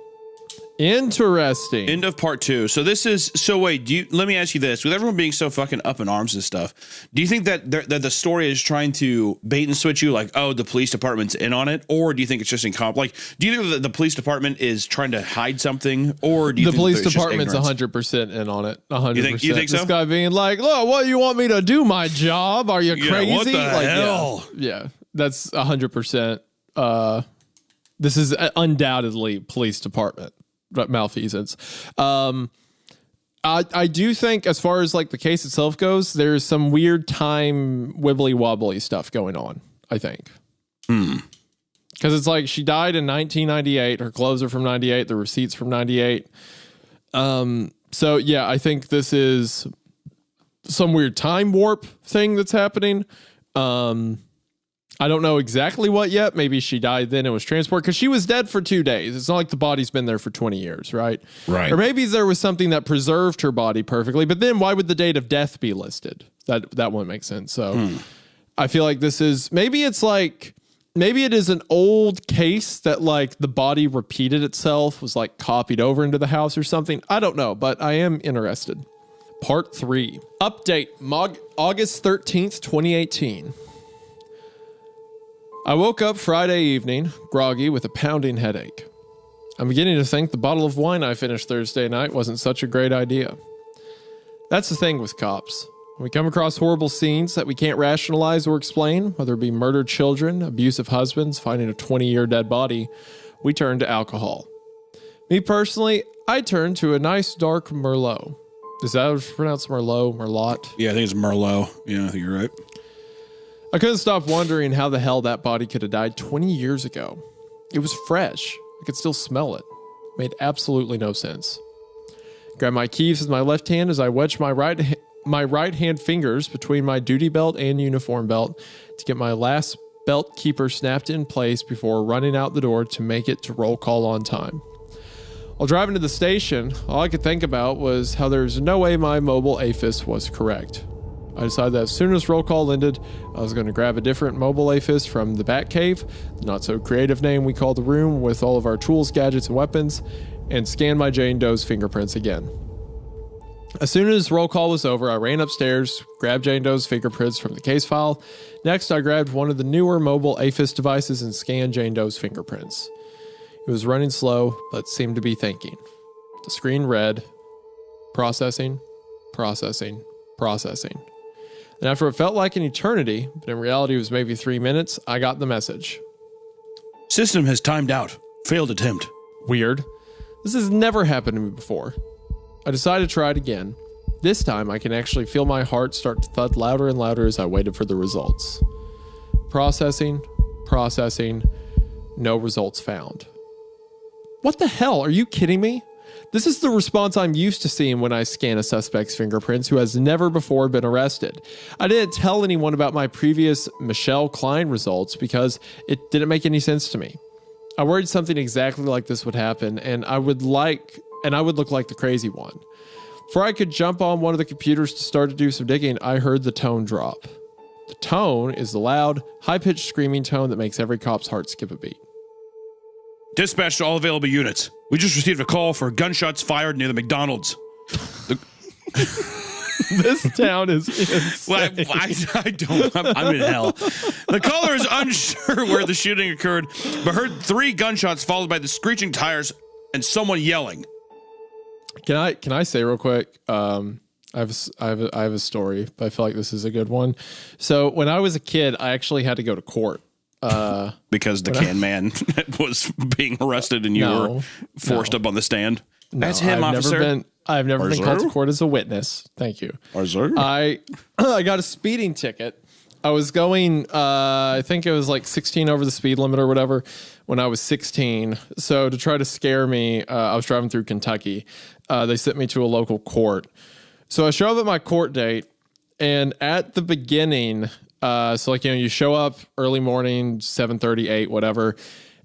Interesting. End of part 2. So this is, wait, let me ask you this. With everyone being so fucking up in arms and stuff, do you think that the story is trying to bait and switch you, like, oh, the police department's in on it? Or do you think it's just like, do you think that the police department is trying to hide something? Or do you the think police department's 100% in on it? 100%. You think so? This guy being like, look, what, you want me to do my job? Are you crazy? What the hell? Yeah, that's 100%. This is undoubtedly police department malfeasance. I do think, as far as like the case itself goes, there's some weird time wibbly wobbly stuff going on, I think. Because it's like she died in 1998. Her clothes are from 98. The receipts from 98. So yeah, I think this is some weird time warp thing that's happening. I don't know exactly what yet. Maybe she died then and was transported, because she was dead for 2 days. It's not like the body's been there for 20 years, right? Right. Or maybe there was something that preserved her body perfectly, but then why would the date of death be listed? That wouldn't make sense. So I feel like this is, maybe it is an old case that like the body repeated itself, was like copied over into the house or something. I don't know, but I am interested. Part 3. Update, August 13th, 2018. I woke up Friday evening, groggy with a pounding headache. I'm beginning to think the bottle of wine I finished Thursday night wasn't such a great idea. That's the thing with cops. When we come across horrible scenes that we can't rationalize or explain, whether it be murdered children, abusive husbands, finding a 20-year dead body, we turn to alcohol. Me personally, I turn to a nice dark Merlot. Is that how it's pronounced? Merlot? Yeah, I think it's Merlot. Yeah, I think you're right. I couldn't stop wondering how the hell that body could have died 20 years ago. It was fresh. I could still smell it. Made absolutely no sense. Grab my keys with my left hand as I wedge my right hand fingers between my duty belt and uniform belt to get my last belt keeper snapped in place before running out the door to make it to roll call on time. While driving to the station, all I could think about was how there's no way my mobile AFIS was correct. I decided that as soon as roll call ended, I was going to grab a different mobile AFIS from the Batcave, the not so creative name we call the room with all of our tools, gadgets, and weapons, and scan my Jane Doe's fingerprints again. As soon as roll call was over, I ran upstairs, grabbed Jane Doe's fingerprints from the case file. Next, I grabbed one of the newer mobile AFIS devices and scanned Jane Doe's fingerprints. It was running slow, but seemed to be thinking. The screen read, processing, processing, processing. And after it felt like an eternity, but in reality it was maybe 3 minutes, I got the message. System has timed out. Failed attempt. Weird. This has never happened to me before. I decided to try it again. This time I can actually feel my heart start to thud louder and louder as I waited for the results. Processing. No results found. What the hell? Are you kidding me? This is the response I'm used to seeing when I scan a suspect's fingerprints who has never before been arrested. I didn't tell anyone about my previous Michelle Klein results because it didn't make any sense to me. I worried something exactly like this would happen, and I would look like the crazy one. Before I could jump on one of the computers to start to do some digging, I heard the tone drop. The tone is the loud, high-pitched screaming tone that makes every cop's heart skip a beat. Dispatch to all available units. We just received a call for gunshots fired near the McDonald's. This town is insane. I'm in hell. The caller is unsure where the shooting occurred, but heard 3 gunshots followed by the screeching tires and someone yelling. Can I say real quick? I have a story, but I feel like this is a good one. So when I was a kid, I actually had to go to court. Because the can man was being arrested and you were forced up on the stand. No, That's him, officer. I've never been called to court as a witness. Thank you. I got a speeding ticket. I was going, I think it was like 16 over the speed limit or whatever when I was 16. So to try to scare me, I was driving through Kentucky. They sent me to a local court. So I show up at my court date, and at the beginning, you show up early morning, 7:30, 8, whatever,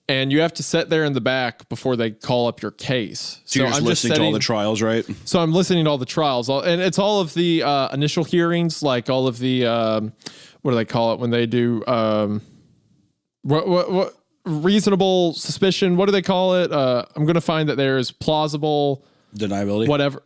and you have to sit there in the back before they call up your case. So you're just listening to all the trials, right? So I'm listening to all the trials, and it's all of the initial hearings, like all of the, what do they call it when they do, what reasonable suspicion, what do they call it? I'm going to find that there's plausible deniability, whatever.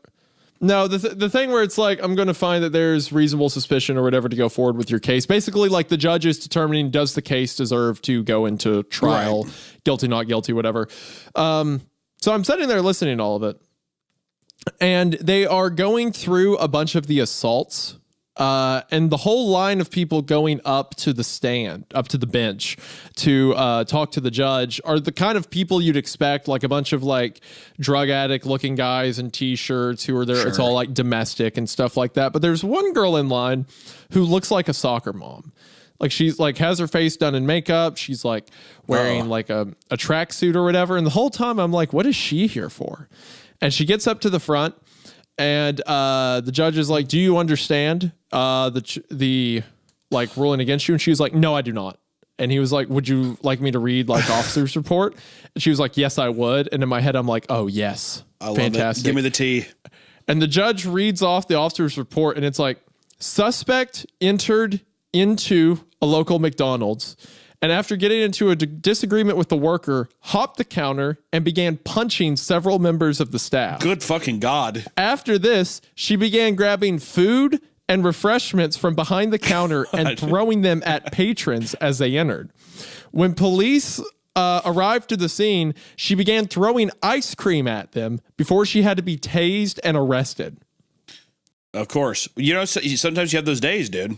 No, the thing where it's like, I'm going to find that there's reasonable suspicion or whatever to go forward with your case. Basically, like the judge is determining, does the case deserve to go into trial, right. Guilty, not guilty, whatever. So I'm sitting there listening to all of it. And they are going through a bunch of the assaults. And the whole line of people going up to the stand, up to the bench to talk to the judge are the kind of people you'd expect, like a bunch of like drug addict looking guys in t-shirts who are there. Sure. It's all like domestic and stuff like that. But there's one girl in line who looks like a soccer mom. Like she's like has her face done in makeup. She's like wearing like a tracksuit or whatever. And the whole time I'm like, what is she here for? And she gets up to the front. And the judge is like, do you understand the like ruling against you? And she was like, no, I do not. And he was like, would you like me to read like officer's report? And she was like, yes, I would. And in my head, I'm like, oh, yes. Fantastic. Give me the tea. And the judge reads off the officer's report, and it's like, suspect entered into a local McDonald's. And after getting into a disagreement with the worker, hopped the counter and began punching several members of the staff. Good fucking God. After this, she began grabbing food and refreshments from behind the counter and throwing them at patrons as they entered. When police arrived to the scene, she began throwing ice cream at them before she had to be tased and arrested. Of course. You know, sometimes you have those days, dude.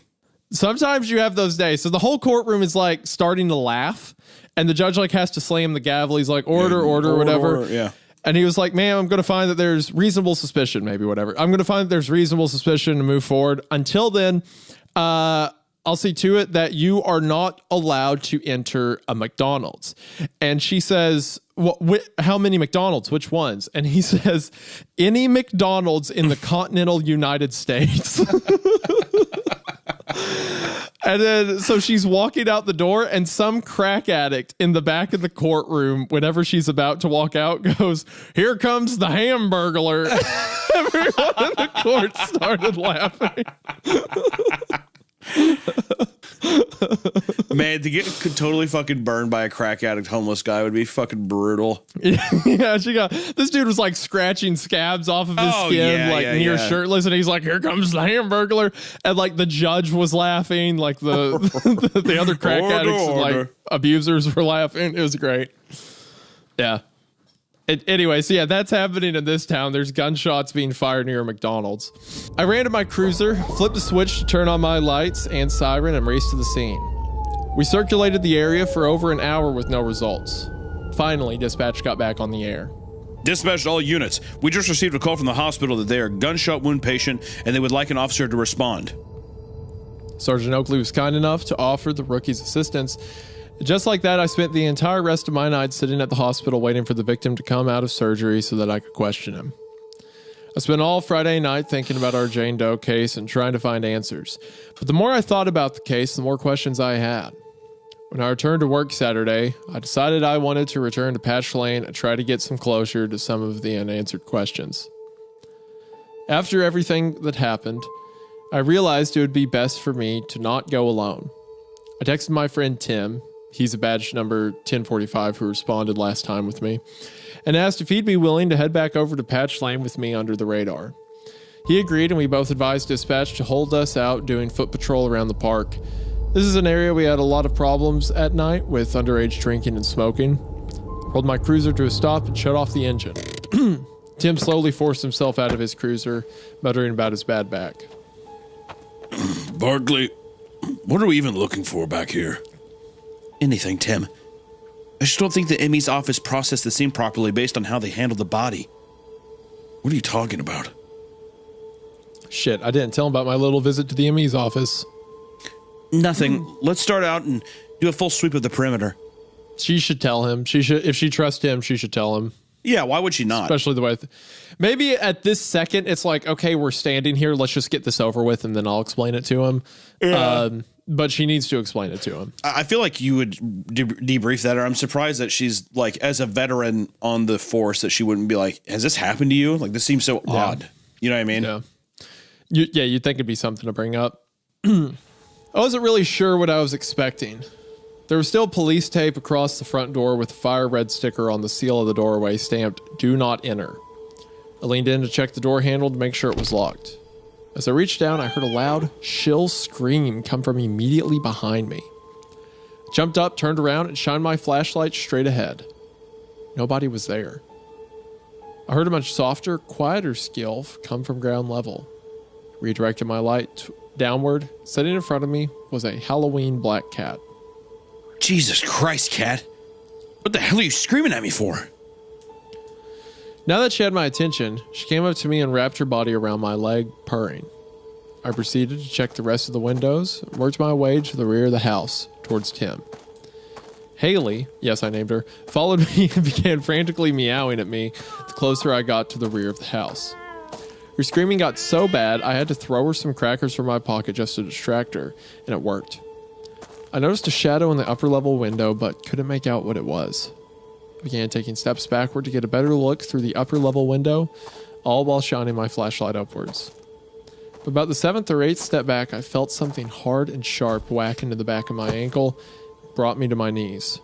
Sometimes you have those days. So the whole courtroom is like starting to laugh, and the judge like has to slam the gavel. He's like, order, whatever. Yeah. And he was like, ma'am, I'm going to find that there's reasonable suspicion, maybe whatever. I'm going to find that there's reasonable suspicion to move forward. Until then, I'll see to it that you are not allowed to enter a McDonald's. And she says, how many McDonald's? Which ones? And he says, any McDonald's in the continental United States. And then, so she's walking out the door, and some crack addict in the back of the courtroom, whenever she's about to walk out, goes, here comes the Hamburglar. Everyone in the court started laughing. Man, to get totally fucking burned by a crack addict homeless guy would be fucking brutal. Yeah, this dude was like scratching scabs off of his skin, near shirtless, and he's like, here comes the Hamburglar. And like the judge was laughing, like the other crack addicts and like abusers were laughing. It was great. Yeah. Anyway, so yeah, that's happening in this town. There's gunshots being fired near a McDonald's. I ran to my cruiser, flipped the switch to turn on my lights and siren, and raced to the scene. We circulated the area for over an hour with no results. Finally, dispatch got back on the air. Dispatch to all units. We just received a call from the hospital that they are a gunshot wound patient and they would like an officer to respond. Sergeant Oakley was kind enough to offer the rookie's assistance. Just like that, I spent the entire rest of my night sitting at the hospital waiting for the victim to come out of surgery so that I could question him. I spent all Friday night thinking about our Jane Doe case and trying to find answers. But the more I thought about the case, the more questions I had. When I returned to work Saturday, I decided I wanted to return to Patch Lane and try to get some closure to some of the unanswered questions. After everything that happened, I realized it would be best for me to not go alone. I texted my friend Tim, he's a badge number 1045 who responded last time with me, and asked if he'd be willing to head back over to Patch Lane with me under the radar. He agreed, and we both advised dispatch to hold us out doing foot patrol around the park. This is an area we had a lot of problems at night with underage drinking and smoking. I pulled my cruiser to a stop and shut off the engine. Tim slowly forced himself out of his cruiser, muttering about his bad back. Barkley, what are we even looking for back here? Anything, Tim. I just don't think the ME's office processed the scene properly based on how they handled the body. What are you talking about? Shit, I didn't tell him about my little visit to the ME's office. Nothing. Let's start out and do a full sweep of the perimeter. She should tell him. She should, if she trusts him, she should tell him. Yeah, why would she not? Especially the way... Maybe at this second, it's like, okay, we're standing here. Let's just get this over with, and then I'll explain it to him. Yeah. But she needs to explain it to him. I feel like you would debrief that, or I'm surprised that she's, like, as a veteran on the force, that she wouldn't be like, has this happened to you? Like, this seems so odd. You know what I mean? Yeah. You'd think it'd be something to bring up. I wasn't really sure what I was expecting. There was still police tape across the front door with a fire red sticker on the seal of the doorway stamped, "Do not enter." I leaned in to check the door handle to make sure it was locked. As I reached down, I heard a loud, shrill scream come from immediately behind me. I jumped up, turned around, and shined my flashlight straight ahead. Nobody was there. I heard a much softer, quieter squeal come from ground level. Redirected my light downward. Sitting in front of me was a Halloween black cat. Jesus Christ, cat. What the hell are you screaming at me for? Now that she had my attention, she came up to me and wrapped her body around my leg, purring. I proceeded to check the rest of the windows and worked my way to the rear of the house, towards Tim. Haley, yes, I named her, followed me and began frantically meowing at me the closer I got to the rear of the house. Her screaming got so bad, I had to throw her some crackers from my pocket just to distract her, and it worked. I noticed a shadow in the upper level window, but couldn't make out what it was. I began taking steps backward to get a better look through the upper level window, all while shining my flashlight upwards. But about the 7th or 8th step back, I felt something hard and sharp whack into the back of my ankle, brought me to my knees.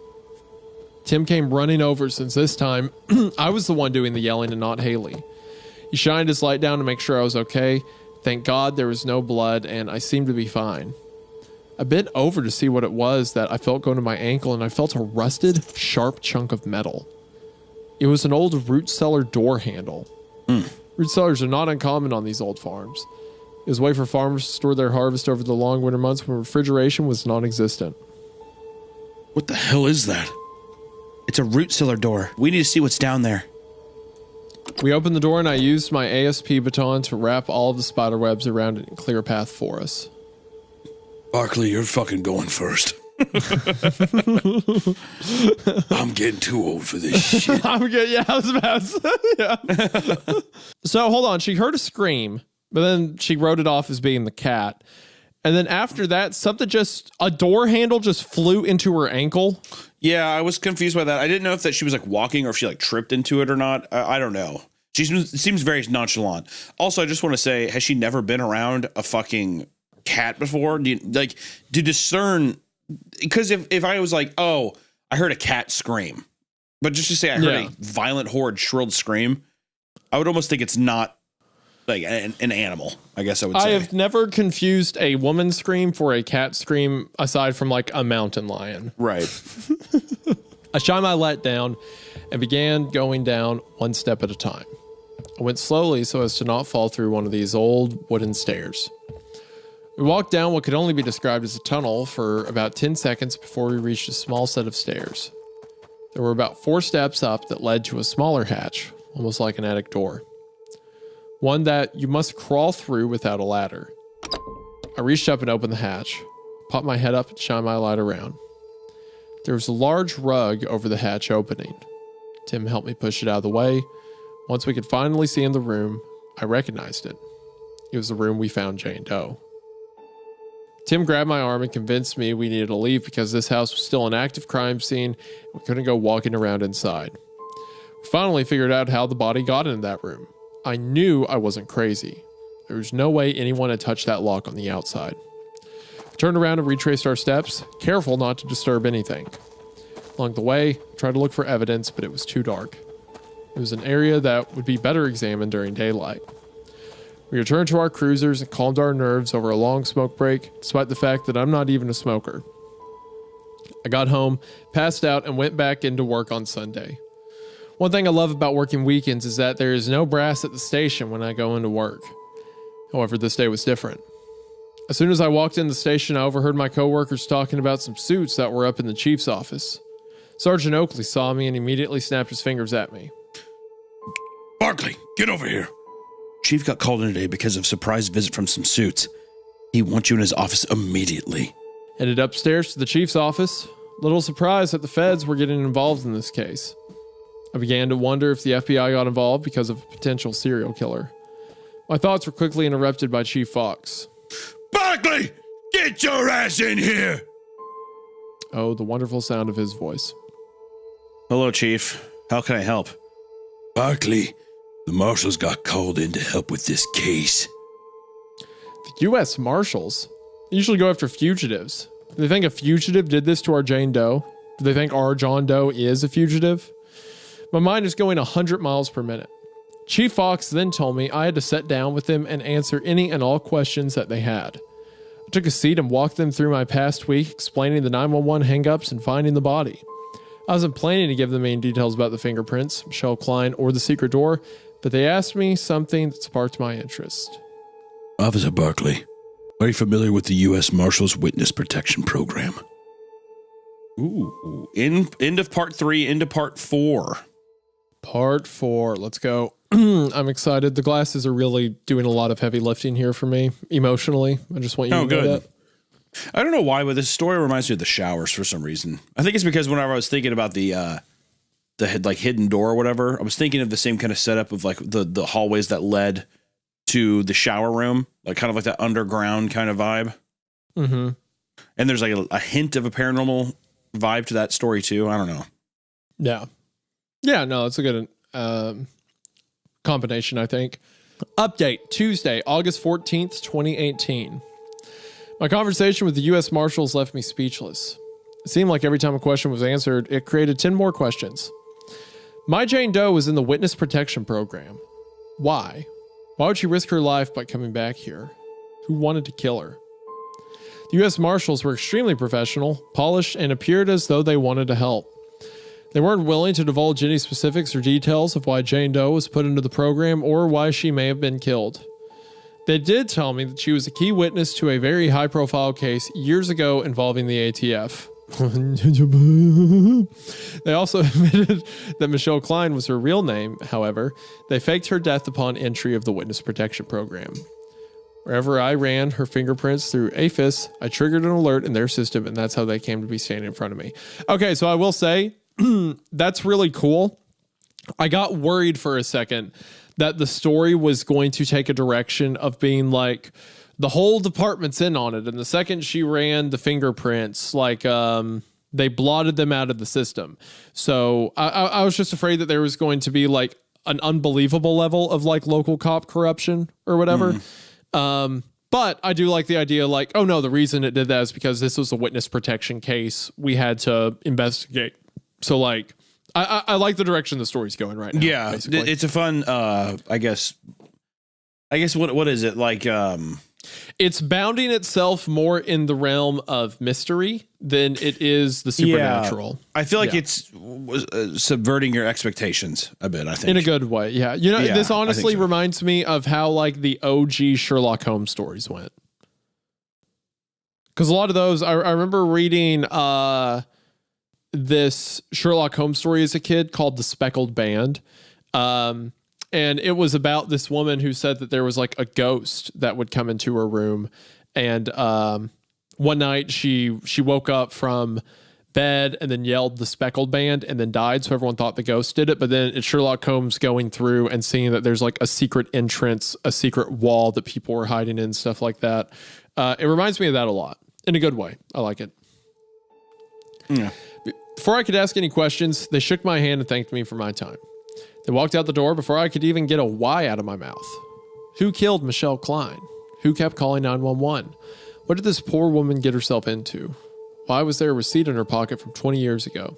Tim came running over, since this time, I was the one doing the yelling and not Haley. He shined his light down to make sure I was okay. Thank God there was no blood, and I seemed to be fine. I bent over to see what it was that I felt go to my ankle, and I felt a rusted, sharp chunk of metal. It was an old root cellar door handle. Root cellars are not uncommon on these old farms. It was a way for farmers to store their harvest over the long winter months when refrigeration was non-existent. What the hell is that? It's a root cellar door. We need to see what's down there. We opened the door and I used my ASP baton to wrap all of the spider webs around it and clear a path for us. Barkley, you're fucking going first. I'm getting too old for this shit. I'm good. Yeah, I was about to say, yeah. So hold on. She heard a scream, but then she wrote it off as being the cat. And then after that, a door handle just flew into her ankle. Yeah, I was confused by that. I didn't know if that she was like walking or if she like tripped into it or not. I don't know. She seems very nonchalant. Also, I just want to say, has she never been around a fucking cat before? Do you, like, to discern? Because if I was like, oh, I heard a cat scream, but just to say I heard a violent, horrid, shrilled scream, I would almost think it's not like an animal, I guess I would say. I have never confused a woman scream for a cat scream aside from like a mountain lion. Right. I shine my light down and began going down one step at a time. I went slowly so as to not fall through one of these old wooden stairs. We walked down what could only be described as a tunnel for about 10 seconds before we reached a small set of stairs. There were about 4 steps up that led to a smaller hatch, almost like an attic door. One that you must crawl through without a ladder. I reached up and opened the hatch, popped my head up and shined my light around. There was a large rug over the hatch opening. Tim helped me push it out of the way. Once we could finally see in the room, I recognized it. It was the room we found Jane Doe. Tim grabbed my arm and convinced me we needed to leave because this house was still an active crime scene and we couldn't go walking around inside. We finally figured out how the body got into that room. I knew I wasn't crazy. There was no way anyone had touched that lock on the outside. We turned around and retraced our steps, careful not to disturb anything. Along the way, I tried to look for evidence, but it was too dark. It was an area that would be better examined during daylight. We returned to our cruisers and calmed our nerves over a long smoke break, despite the fact that I'm not even a smoker. I got home, passed out, and went back into work on Sunday. One thing I love about working weekends is that there is no brass at the station when I go into work. However, this day was different. As soon as I walked in the station, I overheard my coworkers talking about some suits that were up in the chief's office. Sergeant Oakley saw me and immediately snapped his fingers at me. Barkley, get over here. Chief got called in today because of a surprise visit from some suits. He wants you in his office immediately. Headed upstairs to the chief's office, little surprised that the feds were getting involved in this case. I began to wonder if the FBI got involved because of a potential serial killer. My thoughts were quickly interrupted by Chief Fox. Barkley, get your ass in here! Oh, the wonderful sound of his voice. Hello, Chief. How can I help? Barkley, the marshals got called in to help with this case. The U.S. Marshals? They usually go after fugitives. Do they think a fugitive did this to our Jane Doe? Do they think our John Doe is a fugitive? My mind is going 100 miles per minute. Chief Fox then told me I had to sit down with them and answer any and all questions that they had. I took a seat and walked them through my past week, explaining the 911 hangups and finding the body. I wasn't planning to give them any details about the fingerprints, Michelle Klein, or the secret door, but they asked me something that sparked my interest. Officer Barkley, are you familiar with the U.S. Marshals Witness Protection Program? Ooh, end of part 3, into part 4. Part 4, let's go. I'm excited. The glasses are really doing a lot of heavy lifting here for me, emotionally. I just want you to know that. I don't know why, but this story reminds me of the showers for some reason. I think it's because whenever I was thinking about the like hidden door or whatever, I was thinking of the same kind of setup of like the hallways that led to the shower room, like kind of like that underground kind of vibe. Mm-hmm. And there's like a hint of a paranormal vibe to that story too. I don't know. Yeah. Yeah, no, it's a good combination, I think. Update, Tuesday, August 14th, 2018. My conversation with the U.S. Marshals left me speechless. It seemed like every time a question was answered, it created 10 more questions. My Jane Doe was in the Witness Protection Program. Why? Why would she risk her life by coming back here? Who wanted to kill her? The U.S. Marshals were extremely professional, polished, and appeared as though they wanted to help. They weren't willing to divulge any specifics or details of why Jane Doe was put into the program or why she may have been killed. They did tell me that she was a key witness to a very high-profile case years ago involving the ATF. They also admitted that Michelle Klein was her real name. However, they faked her death upon entry of the Witness Protection Program. Wherever I ran her fingerprints through APHIS, I triggered an alert in their system, and that's how they came to be standing in front of me. Okay, so I will say, that's really cool. I got worried for a second that the story was going to take a direction of being like, the whole department's in on it. And the second she ran the fingerprints, like they blotted them out of the system. So I was just afraid that there was going to be like an unbelievable level of like local cop corruption or whatever. But I do like the idea like, oh no, the reason it did that is because this was a witness protection case. We had to investigate. So like, I like the direction the story's going right now. Yeah, basically. It's a fun, I guess what is it like? It's bounding itself more in the realm of mystery than it is the supernatural. I feel like it's subverting your expectations a bit, I think. In a good way, yeah. You know, this honestly reminds me of how like the OG Sherlock Holmes stories went. Because a lot of those, I remember reading this Sherlock Holmes story as a kid called The Speckled Band. And it was about this woman who said that there was like a ghost that would come into her room. And one night she woke up from bed and then yelled the Speckled Band and then died. So everyone thought the ghost did it. But then it's Sherlock Holmes going through and seeing that there's like a secret entrance, a secret wall that people were hiding in, stuff like that. It reminds me of that a lot in a good way. I like it. Yeah. Before I could ask any questions, they shook my hand and thanked me for my time. They walked out the door before I could even get a Y out of my mouth. Who killed Michelle Klein? Who kept calling 911? What did this poor woman get herself into? Why was there a receipt in her pocket from 20 years ago?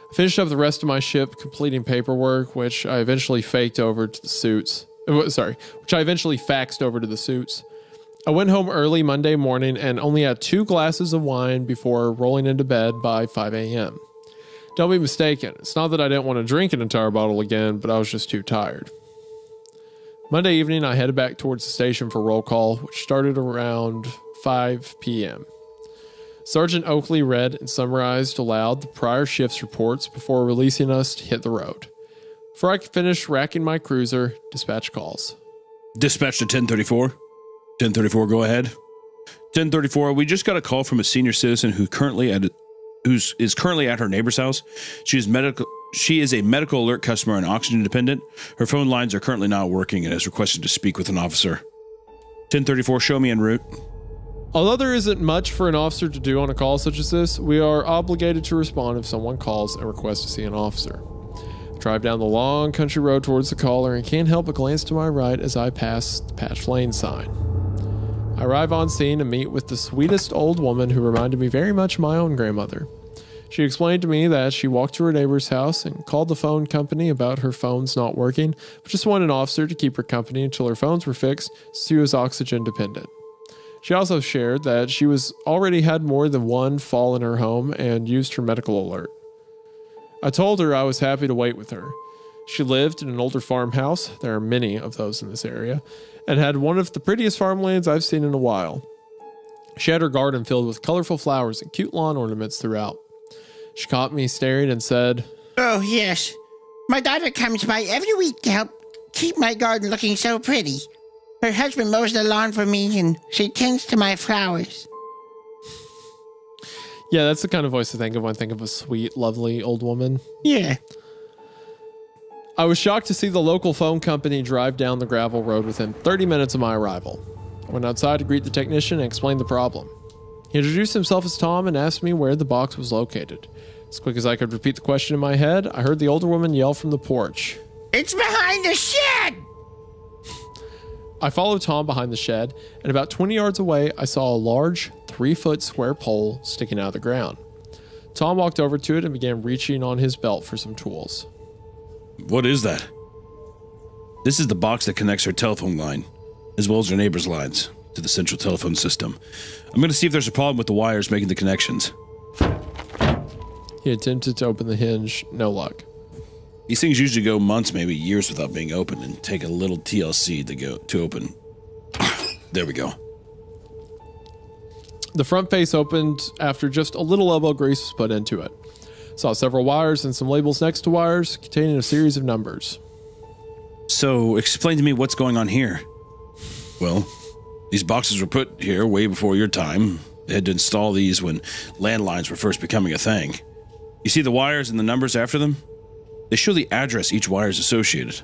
I finished up the rest of my shift, completing paperwork, which I eventually faxed over to the suits. I went home early Monday morning and only had 2 glasses of wine before rolling into bed by 5 a.m. Don't be mistaken. It's not that I didn't want to drink an entire bottle again, but I was just too tired. Monday evening, I headed back towards the station for roll call, which started around 5 p.m. Sergeant Oakley read and summarized aloud the prior shift's reports before releasing us to hit the road. Before I could finish racking my cruiser, dispatch calls. Dispatch to 1034. 1034, go ahead. 1034, we just got a call from a senior citizen who is currently at her neighbor's house. She is a medical alert customer and oxygen dependent. Her phone lines are currently not working and has requested to speak with an officer. 1034, show me en route. Although there isn't much for an officer to do on a call such as this, we are obligated to respond if someone calls and requests to see an officer. I drive down the long country road towards the caller and can't help but glance to my right as I pass the Patch Lane sign. I arrive on scene and meet with the sweetest old woman who reminded me very much of my own grandmother. She explained to me that she walked to her neighbor's house and called the phone company about her phones not working, but just wanted an officer to keep her company until her phones were fixed, so she was oxygen dependent. She also shared that she was already had more than one fall in her home and used her medical alert. I told her I was happy to wait with her. She lived in an older farmhouse, there are many of those in this area, and had one of the prettiest farmlands I've seen in a while. She had her garden filled with colorful flowers and cute lawn ornaments throughout. She caught me staring and said, "Oh, yes. My daughter comes by every week to help keep my garden looking so pretty. Her husband mows the lawn for me, and she tends to my flowers." Yeah, that's the kind of voice I think of when I think of a sweet, lovely old woman. Yeah. I was shocked to see the local phone company drive down the gravel road within 30 minutes of my arrival. I went outside to greet the technician and explain the problem. He introduced himself as Tom and asked me where the box was located. As quick as I could repeat the question in my head, I heard the older woman yell from the porch, "It's behind the shed!" I followed Tom behind the shed, and about 20 yards away, I saw a large 3-foot square pole sticking out of the ground. Tom walked over to it and began reaching on his belt for some tools. What is that? This is the box that connects her telephone line, as well as her neighbor's lines, to the central telephone system. I'm going to see if there's a problem with the wires making the connections. He attempted to open the hinge, no luck. These things usually go months, maybe years without being opened and take a little TLC to open. There we go. The front face opened after just a little elbow grease was put into it. Saw several wires and some labels next to wires containing a series of numbers. So, explain to me what's going on here. Well, these boxes were put here way before your time. They had to install these when landlines were first becoming a thing. You see the wires and the numbers after them? They show the address each wire is associated.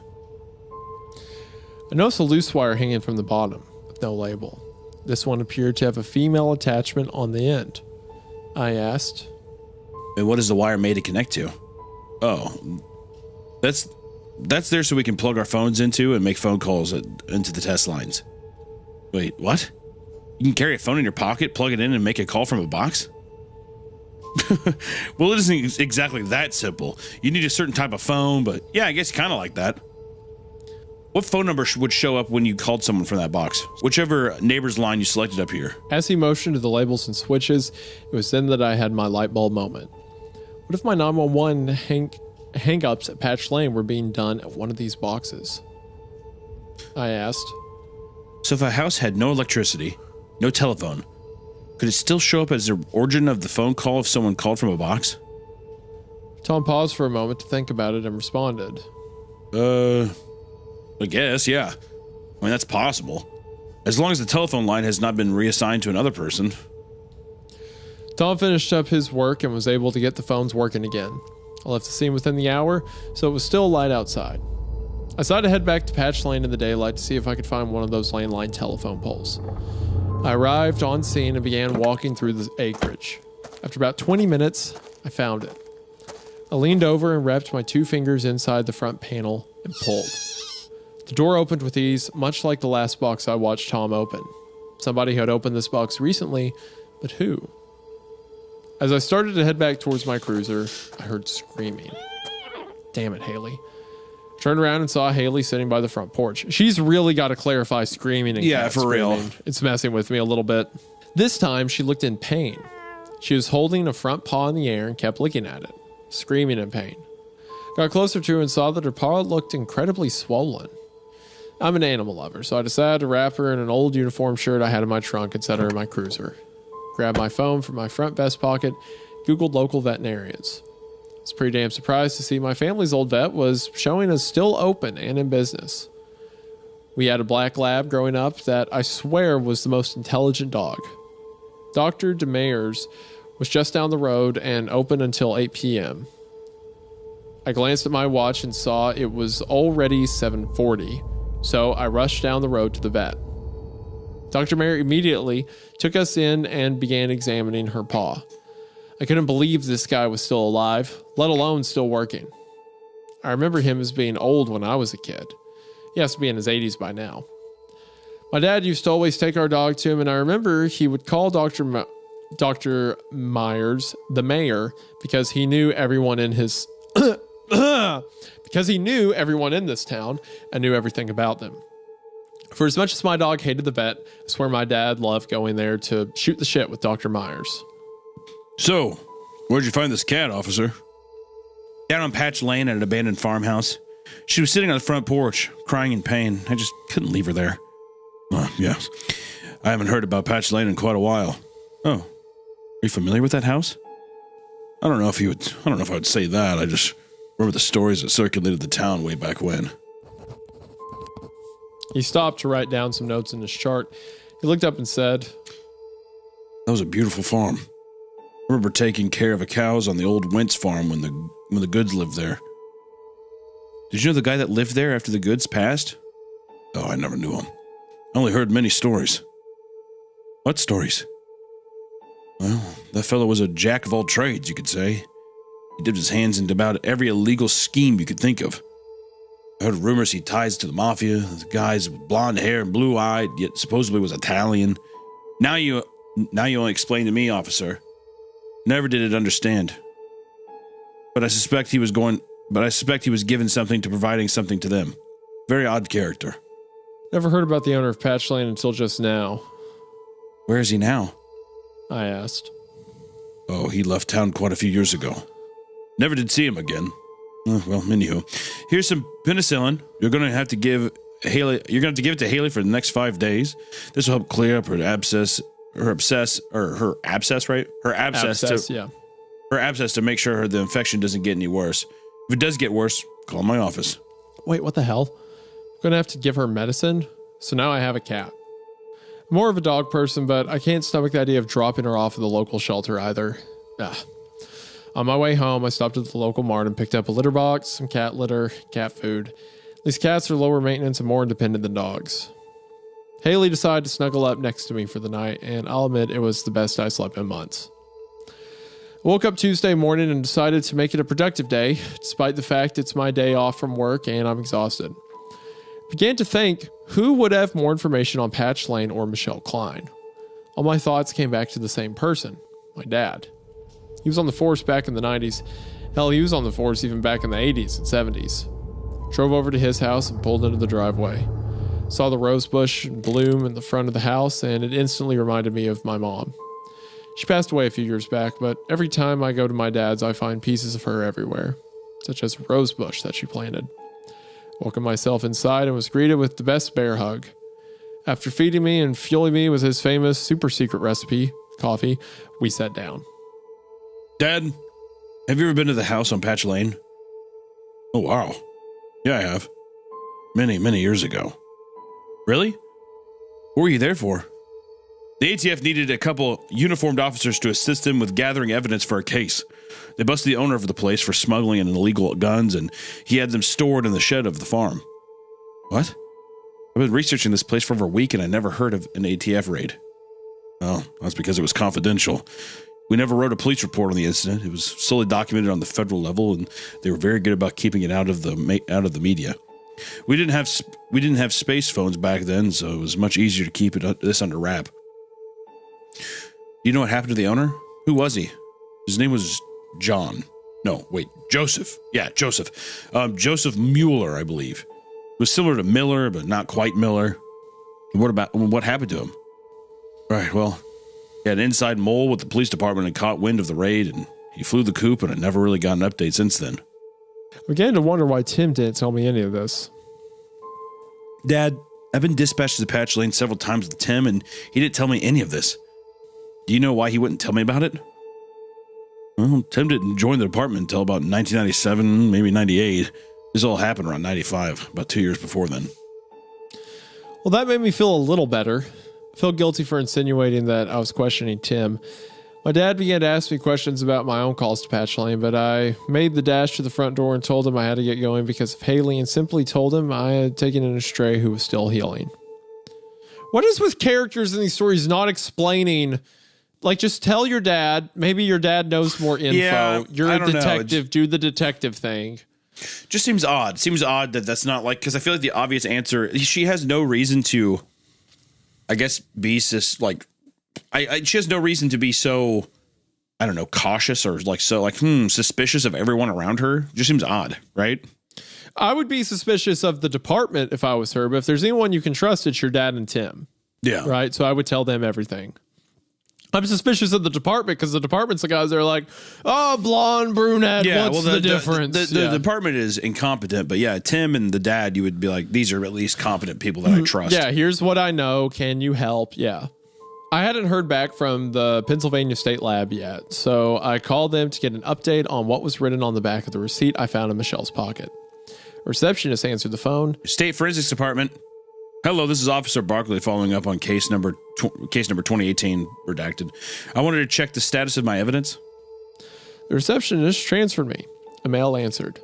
I noticed a loose wire hanging from the bottom, with no label. This one appeared to have a female attachment on the end. I asked, "And what is the wire made to connect to?" "Oh, that's there so we can plug our phones into and make phone calls into the test lines." "Wait, what? You can carry a phone in your pocket, plug it in, and make a call from a box?" "Well, it isn't exactly that simple. You need a certain type of phone, but yeah, I guess kind of like that." What phone number would show up when you called someone from that box? Whichever neighbor's line you selected up here. As he motioned to the labels and switches, it was then that I had my light bulb moment. What if my 911 hang-ups at Patch Lane were being done at one of these boxes? I asked. So if a house had no electricity, no telephone, could it still show up as the origin of the phone call if someone called from a box? Tom paused for a moment to think about it and responded. I guess, yeah. I mean, that's possible. As long as the telephone line has not been reassigned to another person. Tom finished up his work and was able to get the phones working again. I left the scene within the hour, so it was still light outside. I decided to head back to Patch Lane in the daylight to see if I could find one of those landline telephone poles. I arrived on scene and began walking through the acreage. After about 20 minutes, I found it. I leaned over and wrapped my 2 fingers inside the front panel and pulled. The door opened with ease, much like the last box I watched Tom open. Somebody had opened this box recently, but who? As I started to head back towards my cruiser, I heard screaming. Damn it, Haley. Turned around and saw Haley sitting by the front porch. She's really got to clarify screaming and yeah, for screaming. real. It's messing with me a little bit. This time, she looked in pain. She was holding a front paw in the air and kept looking at it, screaming in pain. Got closer to her and saw that her paw looked incredibly swollen. I'm an animal lover, so I decided to wrap her in an old uniform shirt I had in my trunk and set her in my cruiser. Grabbed my phone from my front vest pocket, Googled local veterinarians. I was pretty damn surprised to see my family's old vet was showing us still open and in business. We had a black lab growing up that I swear was the most intelligent dog. Dr. DeMeyer's was just down the road and open until 8 p.m. I glanced at my watch and saw it was already 7:40, so I rushed down the road to the vet. Dr. Mayer immediately took us in and began examining her paw. I couldn't believe this guy was still alive, let alone still working. I remember him as being old when I was a kid. He has to be in his 80s by now. My dad used to always take our dog to him, and I remember he would call Dr. Myers the mayor because he knew everyone in his because he knew everyone in this town and knew everything about them. For as much as my dog hated the vet, I swear my dad loved going there to shoot the shit with Dr. Myers. So, where'd you find this cat, officer? Down on Patch Lane at an abandoned farmhouse. She was sitting on the front porch, crying in pain. I just couldn't leave her there. Yeah. I haven't heard about Patch Lane in quite a while. Oh, are you familiar with that house? I don't know if I would say that. I just remember the stories that circulated the town way back when. He stopped to write down some notes in his chart. He looked up and said, That was a beautiful farm. I remember taking care of the cows on the old Wentz farm when the Goods lived there. Did you know the guy that lived there after the Goods passed? Oh, I never knew him. I only heard many stories. What stories? Well, that fellow was a jack of all trades, you could say. He dipped his hands into about every illegal scheme you could think of. I heard rumors he ties to the mafia, the guys with blonde hair and blue-eyed, yet supposedly was Italian. Now you only explain to me, officer. Never did it understand. But I suspect he was given something to providing something to them. Very odd character. Never heard about the owner of Patch Lane until just now. Where is he now? I asked. Oh, he left town quite a few years ago. Never did see him again. Well, anywho, here's some penicillin. You're going to have to give it to Haley for the next 5 days. This will help clear up her abscess, right? Her abscess, yeah. Her abscess to make sure the infection doesn't get any worse. If it does get worse, call my office. Wait, what the hell? I'm going to have to give her medicine? So now I have a cat. I'm more of a dog person, but I can't stomach the idea of dropping her off at the local shelter either. On my way home, I stopped at the local mart and picked up a litter box, some cat litter, cat food. These cats are lower maintenance and more independent than dogs. Haley decided to snuggle up next to me for the night, and I'll admit it was the best I slept in months. I woke up Tuesday morning and decided to make it a productive day, despite the fact it's my day off from work and I'm exhausted. Began to think, who would have more information on Patch Lane or Michelle Klein? All my thoughts came back to the same person, my dad. He was on the force back in the 90s. Hell, he was on the force even back in the 80s and 70s. Drove over to his house and pulled into the driveway. Saw the rose bush bloom in the front of the house, and it instantly reminded me of my mom. She passed away a few years back, but every time I go to my dad's, I find pieces of her everywhere, such as a rose bush that she planted. Welcomed myself inside and was greeted with the best bear hug. After feeding me and fueling me with his famous super secret recipe, coffee, we sat down. Dad, have you ever been to the house on Patch Lane? Oh, wow. Yeah, I have. Many, many years ago. Really? What were you there for? The ATF needed a couple uniformed officers to assist them with gathering evidence for a case. They busted the owner of the place for smuggling in illegal guns, and he had them stored in the shed of the farm. What? I've been researching this place for over a week, and I never heard of an ATF raid. Well, that's because it was confidential. We never wrote a police report on the incident. It was solely documented on the federal level, and they were very good about keeping it out of the media. We didn't have space phones back then, so it was much easier to keep this under wrap. You know what happened to the owner? Who was he? His name was John. No, wait, Joseph. Yeah, Joseph. Joseph Mueller, I believe. It was similar to Miller, but not quite Miller. What happened to him? Right, well, he had an inside mole with the police department and caught wind of the raid, and he flew the coop, and I never really got an update since then. I'm beginning to wonder why Tim didn't tell me any of this. Dad, I've been dispatched to Patch Lane several times with Tim, and he didn't tell me any of this. Do you know why he wouldn't tell me about it? Well, Tim didn't join the department until about 1997, maybe 98. This all happened around 95, about 2 years before then. Well, that made me feel a little better. I felt guilty for insinuating that I was questioning Tim. My dad began to ask me questions about my own calls to Patch Lane, but I made the dash to the front door and told him I had to get going because of Haley, and simply told him I had taken in a stray who was still healing. What is with characters in these stories not explaining? Like, just tell your dad. Maybe your dad knows more info. Yeah, You're a detective. Do the detective thing. Just seems odd. Seems odd that that's not like, because I feel like the obvious answer, she has no reason to, I guess, be this, like, she has no reason to be so, I don't know, cautious or like so like suspicious of everyone around her. Just seems odd, right? I would be suspicious of the department if I was her, but if there's anyone you can trust, it's your dad and Tim. Yeah. Right? So I would tell them everything. I'm suspicious of the department because the department's the guys that are like, oh, blonde, brunette, what's the difference? The department is incompetent, but yeah, Tim and the dad, you would be like, these are at least competent people that I trust. Yeah, here's what I know. Can you help? Yeah. I hadn't heard back from the Pennsylvania State Lab yet, so I called them to get an update on what was written on the back of the receipt I found in Michelle's pocket. A receptionist answered the phone. State Forensics Department. Hello, this is Officer Barkley following up on case number 2018 redacted. I wanted to check the status of my evidence. The receptionist transferred me. A male answered.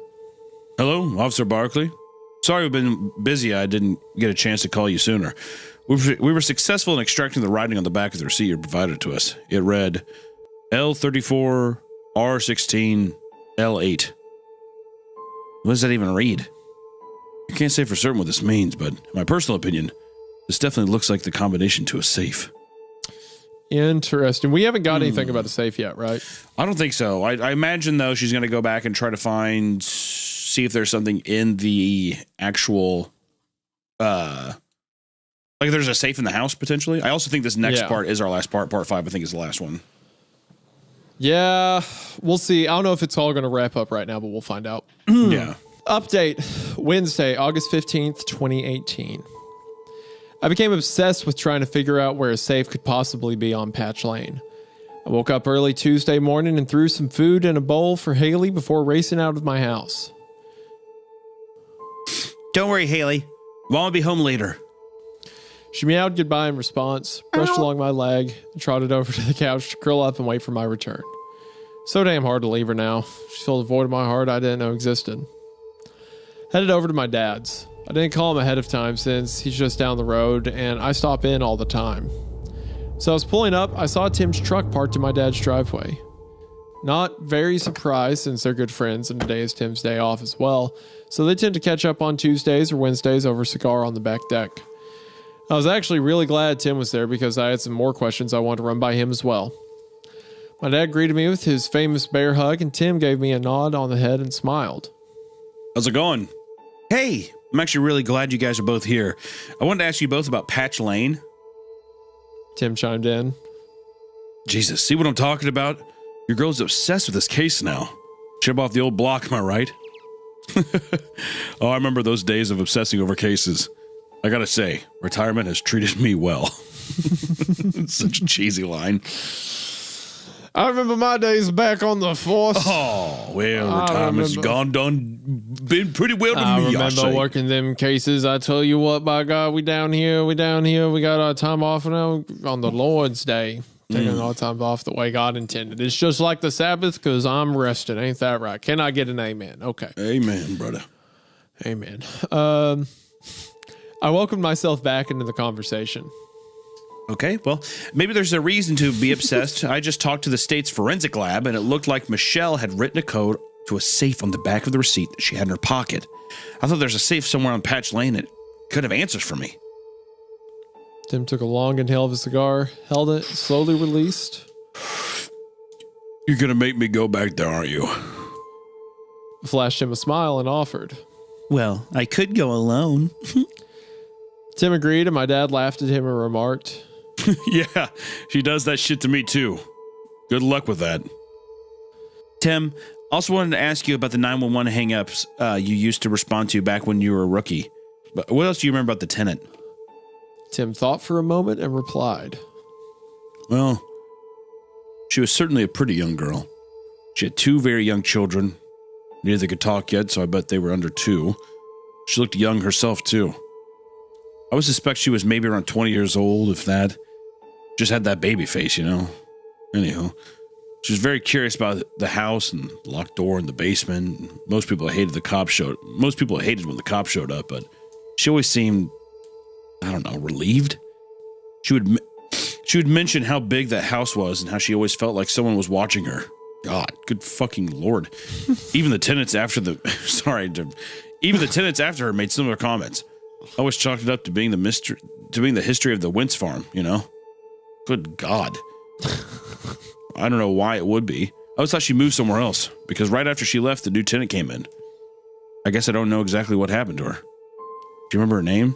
Hello, Officer Barkley. Sorry we've been busy. I didn't get a chance to call you sooner. We were successful in extracting the writing on the back of the receipt you provided to us. It read L34 R16 L8. What does that even read? I can't say for certain what this means, but in my personal opinion, this definitely looks like the combination to a safe. Interesting. We haven't got anything about a safe yet, right? I don't think so. I imagine, though, she's going to go back and try to see if there's something in the actual, like there's a safe in the house, potentially. I also think this next part is our last part. Part 5, I think, is the last one. Yeah, we'll see. I don't know if it's all going to wrap up right now, but we'll find out. Yeah. Update, Wednesday, August 15th, 2018. I became obsessed with trying to figure out where a safe could possibly be on Patch Lane. I woke up early Tuesday morning and threw some food in a bowl for Haley before racing out of my house. Don't worry, Haley. Well, I'll be home later. She meowed goodbye in response, brushed along my leg, and trotted over to the couch to curl up and wait for my return. So damn hard to leave her now. She filled a void in my heart I didn't know existed. Headed over to my dad's. I didn't call him ahead of time since he's just down the road and I stop in all the time. So I was pulling up, I saw Tim's truck parked in my dad's driveway. Not very surprised since they're good friends and today is Tim's day off as well, so they tend to catch up on Tuesdays or Wednesdays over a cigar on the back deck. I was actually really glad Tim was there because I had some more questions I wanted to run by him as well. My dad greeted me with his famous bear hug and Tim gave me a nod on the head and smiled. How's it going? Hey, I'm actually really glad you guys are both here. I wanted to ask you both about Patch Lane. Tim chimed in. Jesus, see what I'm talking about? Your girl's obsessed with this case now. Chip off the old block, am I right? Oh, I remember those days of obsessing over cases. I gotta say, retirement has treated me well. Such a cheesy line. I remember my days back on the force. Oh, well, retirement's been pretty well to me, I remember working them cases. I tell you what, by God, we down here. We got our time off now on the Lord's Day. Taking our time off the way God intended. It's just like the Sabbath because I'm resting. Ain't that right? Can I get an amen? Okay. Amen, brother. Amen. I welcomed myself back into the conversation. Okay, well, maybe there's a reason to be obsessed. I just talked to the state's forensic lab, and it looked like Michelle had written a code to a safe on the back of the receipt that she had in her pocket. I thought there's a safe somewhere on Patch Lane that could have answers for me. Tim took a long inhale of his cigar, held it, slowly released. You're gonna make me go back there, aren't you? Flashed him a smile and offered. Well, I could go alone. Tim agreed, and my dad laughed at him and remarked, Yeah, she does that shit to me too. Good luck with that. Tim, also wanted to ask you about the 911 hang-ups you used to respond to back when you were a rookie. But what else do you remember about the tenant? Tim thought for a moment and replied, Well, she was certainly a pretty young girl. She had 2 very young children. Neither could talk yet, so I bet they were under 2. She looked young herself, too. I would suspect she was maybe around 20 years old, if that. Just had that baby face, you know. Anyhow, she was very curious about the house and the locked door in the basement. Most people hated when the cops showed up, but she always seemed, I don't know, relieved. She would mention how big that house was and how she always felt like someone was watching her. God, good fucking Lord. Even the tenants after her made similar comments. I always chalked it up to being the history of the Wentz farm, you know? Good God. I don't know why it would be. I always thought she moved somewhere else, because right after she left, the new tenant came in. I guess I don't know exactly what happened to her. Do you remember her name?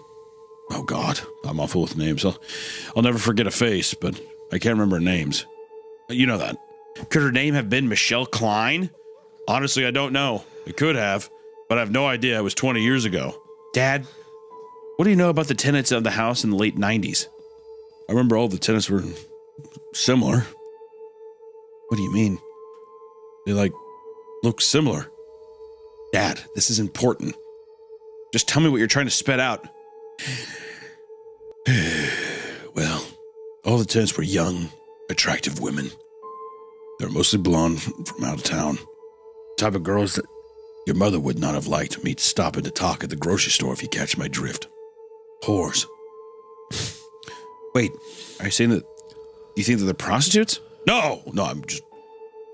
Oh God, I'm awful with names. I'll never forget a face, but I can't remember names. You know that. Could her name have been Michelle Klein? Honestly, I don't know. It could have, but I have no idea. It was 20 years ago. Dad, what do you know about the tenants of the house in the late 90s? I remember all the tenants were similar. What do you mean? They, look similar. Dad, this is important. Just tell me what you're trying to spit out. Well, all the tenants were young, attractive women. They were mostly blonde from out of town. The type of girls that your mother would not have liked me stopping to talk at the grocery store, if you catch my drift. Whores. Wait, are you saying that you think that they're prostitutes? No,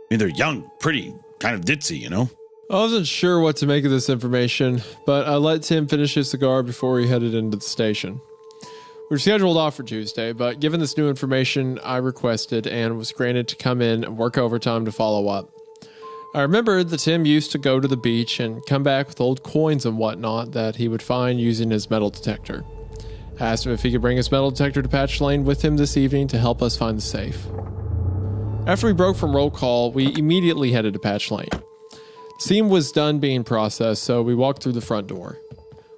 they're young, pretty, kind of ditzy, you know? I wasn't sure what to make of this information, but I let Tim finish his cigar before he headed into the station. We were scheduled off for Tuesday, but given this new information, I requested and was granted to come in and work overtime to follow up. I remembered that Tim used to go to the beach and come back with old coins and whatnot that he would find using his metal detector. I asked him if he could bring his metal detector to Patch Lane with him this evening to help us find the safe. After we broke from roll call, we immediately headed to Patch Lane. The scene was done being processed, so we walked through the front door.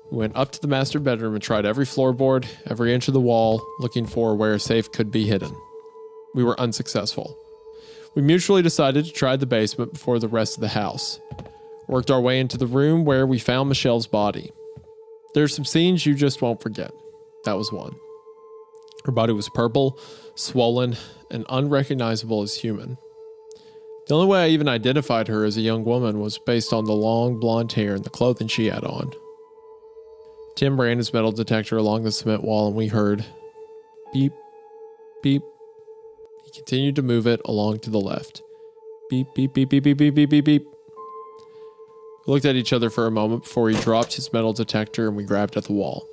We went up to the master bedroom and tried every floorboard, every inch of the wall, looking for where a safe could be hidden. We were unsuccessful. We mutually decided to try the basement before the rest of the house. Worked our way into the room where we found Michelle's body. There's some scenes you just won't forget. That was one. Her body was purple, swollen, and unrecognizable as human. The only way I even identified her as a young woman was based on the long blonde hair and the clothing she had on. Tim ran his metal detector along the cement wall and we heard beep, beep. He continued to move it along to the left. Beep, beep, beep, beep, beep, beep, beep, beep, beep. We looked at each other for a moment before he dropped his metal detector and we grabbed at the wall.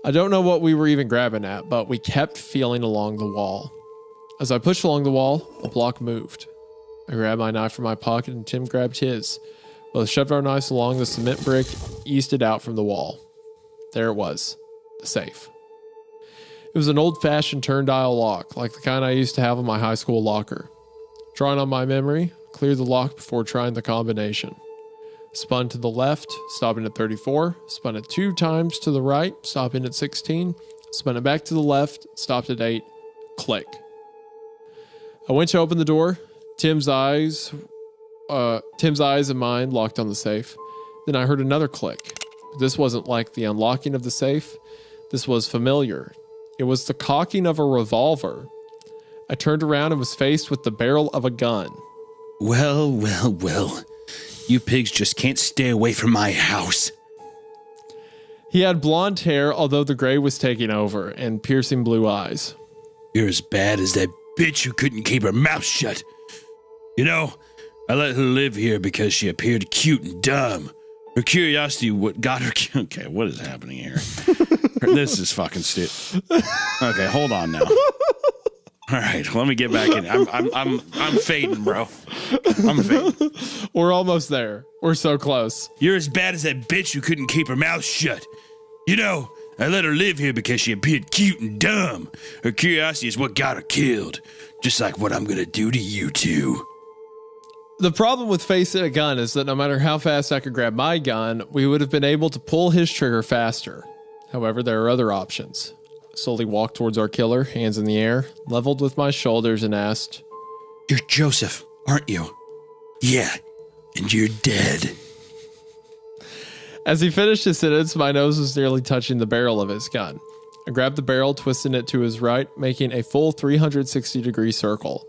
I don't know what we were even grabbing at, but we kept feeling along the wall. As I pushed along the wall, the block moved. I grabbed my knife from my pocket and Tim grabbed his. Both shoved our knives along the cement brick, eased it out from the wall. There it was, the safe. It was an old-fashioned turn-dial lock, like the kind I used to have in my high school locker. Drawing on my memory, cleared the lock before trying the combination. Spun to the left, stopping at 34. Spun it 2 times to the right, stopping at 16. Spun it back to the left, stopped at 8. Click. I went to open the door. Tim's eyes and mine locked on the safe. Then I heard another click. This wasn't like the unlocking of the safe. This was familiar. It was the cocking of a revolver. I turned around and was faced with the barrel of a gun. Well, well, well. You pigs just can't stay away from my house. He had blonde hair, although the gray was taking over, and piercing blue eyes. You're as bad as that bitch who couldn't keep her mouth shut. You know, I let her live here because she appeared cute and dumb. Her curiosity what got her... Okay, what is happening here? This is fucking stupid. Okay, hold on now. All right, let me get back in. I'm fading, bro. I'm fading. We're almost there. We're so close. You're as bad as that bitch who couldn't keep her mouth shut. You know, I let her live here because she appeared cute and dumb. Her curiosity is what got her killed. Just like what I'm gonna do to you two. The problem with facing a gun is that no matter how fast I could grab my gun, we would have been able to pull his trigger faster. However, there are other options. I slowly walked towards our killer, hands in the air, leveled with my shoulders, and asked, You're Joseph, aren't you? Yeah, and you're dead. As he finished his sentence, my nose was nearly touching the barrel of his gun. I grabbed the barrel, twisting it to his right, making a full 360-degree circle.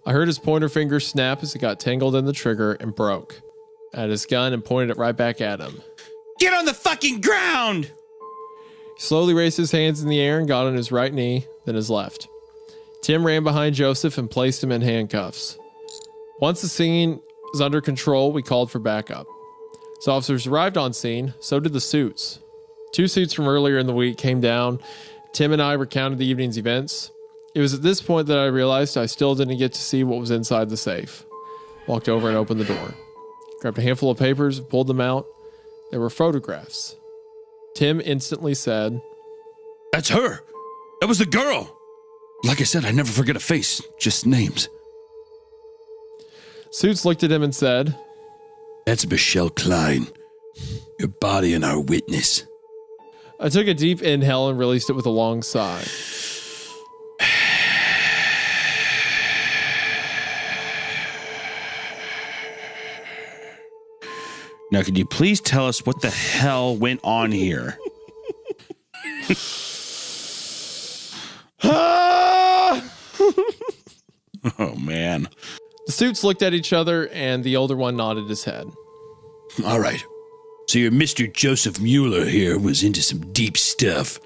I heard his pointer finger snap as it got tangled in the trigger and broke. I had his gun and pointed it right back at him. Get on the fucking ground! He slowly raised his hands in the air and got on his right knee, then his left. Tim ran behind Joseph and placed him in handcuffs. Once the scene was under control, we called for backup. As officers arrived on scene, so did the suits. 2 suits from earlier in the week came down. Tim and I recounted the evening's events. It was at this point that I realized I still didn't get to see what was inside the safe. Walked over and opened the door. Grabbed a handful of papers and pulled them out. They were photographs. Tim instantly said, That's her. That was the girl. Like I said, I never forget a face, just names. Suits looked at him and said, That's Michelle Klein. Your body and our witness. I took a deep inhale and released it with a long sigh. Now, could you please tell us what the hell went on here? Oh, man. The suits looked at each other, and the older one nodded his head. All right. So your Mr. Joseph Mueller here was into some deep stuff.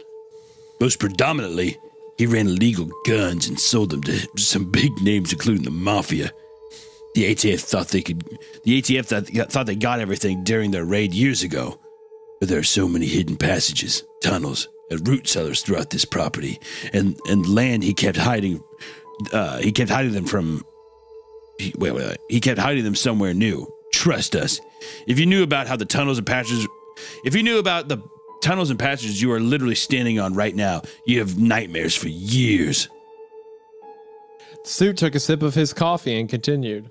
Most predominantly, he ran illegal guns and sold them to some big names, including the mafia. The ATF thought they got everything during their raid years ago. But there are so many hidden passages, tunnels, and root cellars throughout this property, and land he kept hiding. He kept hiding them from. He kept hiding them somewhere new. Trust us. If you knew about the tunnels and passages you are literally standing on right now, you have nightmares for years. The suit took a sip of his coffee and continued.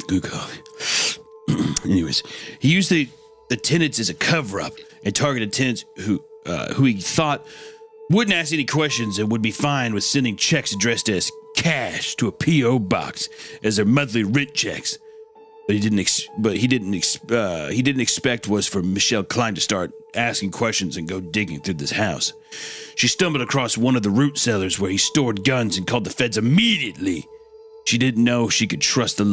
Good coffee. Anyways, he used the tenants as a cover-up and targeted tenants who he thought wouldn't ask any questions and would be fine with sending checks addressed as cash to a P.O. box as their monthly rent checks. But he didn't expect was for Michelle Klein to start asking questions and go digging through this house. She stumbled across one of the root cellars where he stored guns and called the feds immediately. She didn't know she could trust the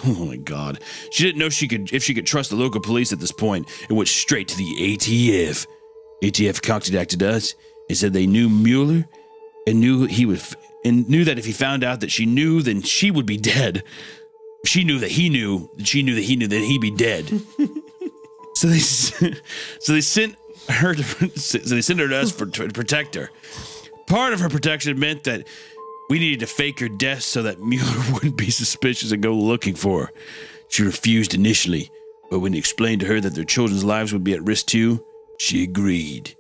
oh my god. She didn't know if she could trust the local police at this point and went straight to the ATF. ATF contacted us and said they knew Mueller and knew that if he found out that she knew, then she would be dead. She knew that he knew, that she knew that he knew that he'd be dead. So they sent her to us to protect her. Part of her protection meant that We needed to fake her death so that Mueller wouldn't be suspicious and go looking for her. She refused initially, but when he explained to her that their children's lives would be at risk too, she agreed.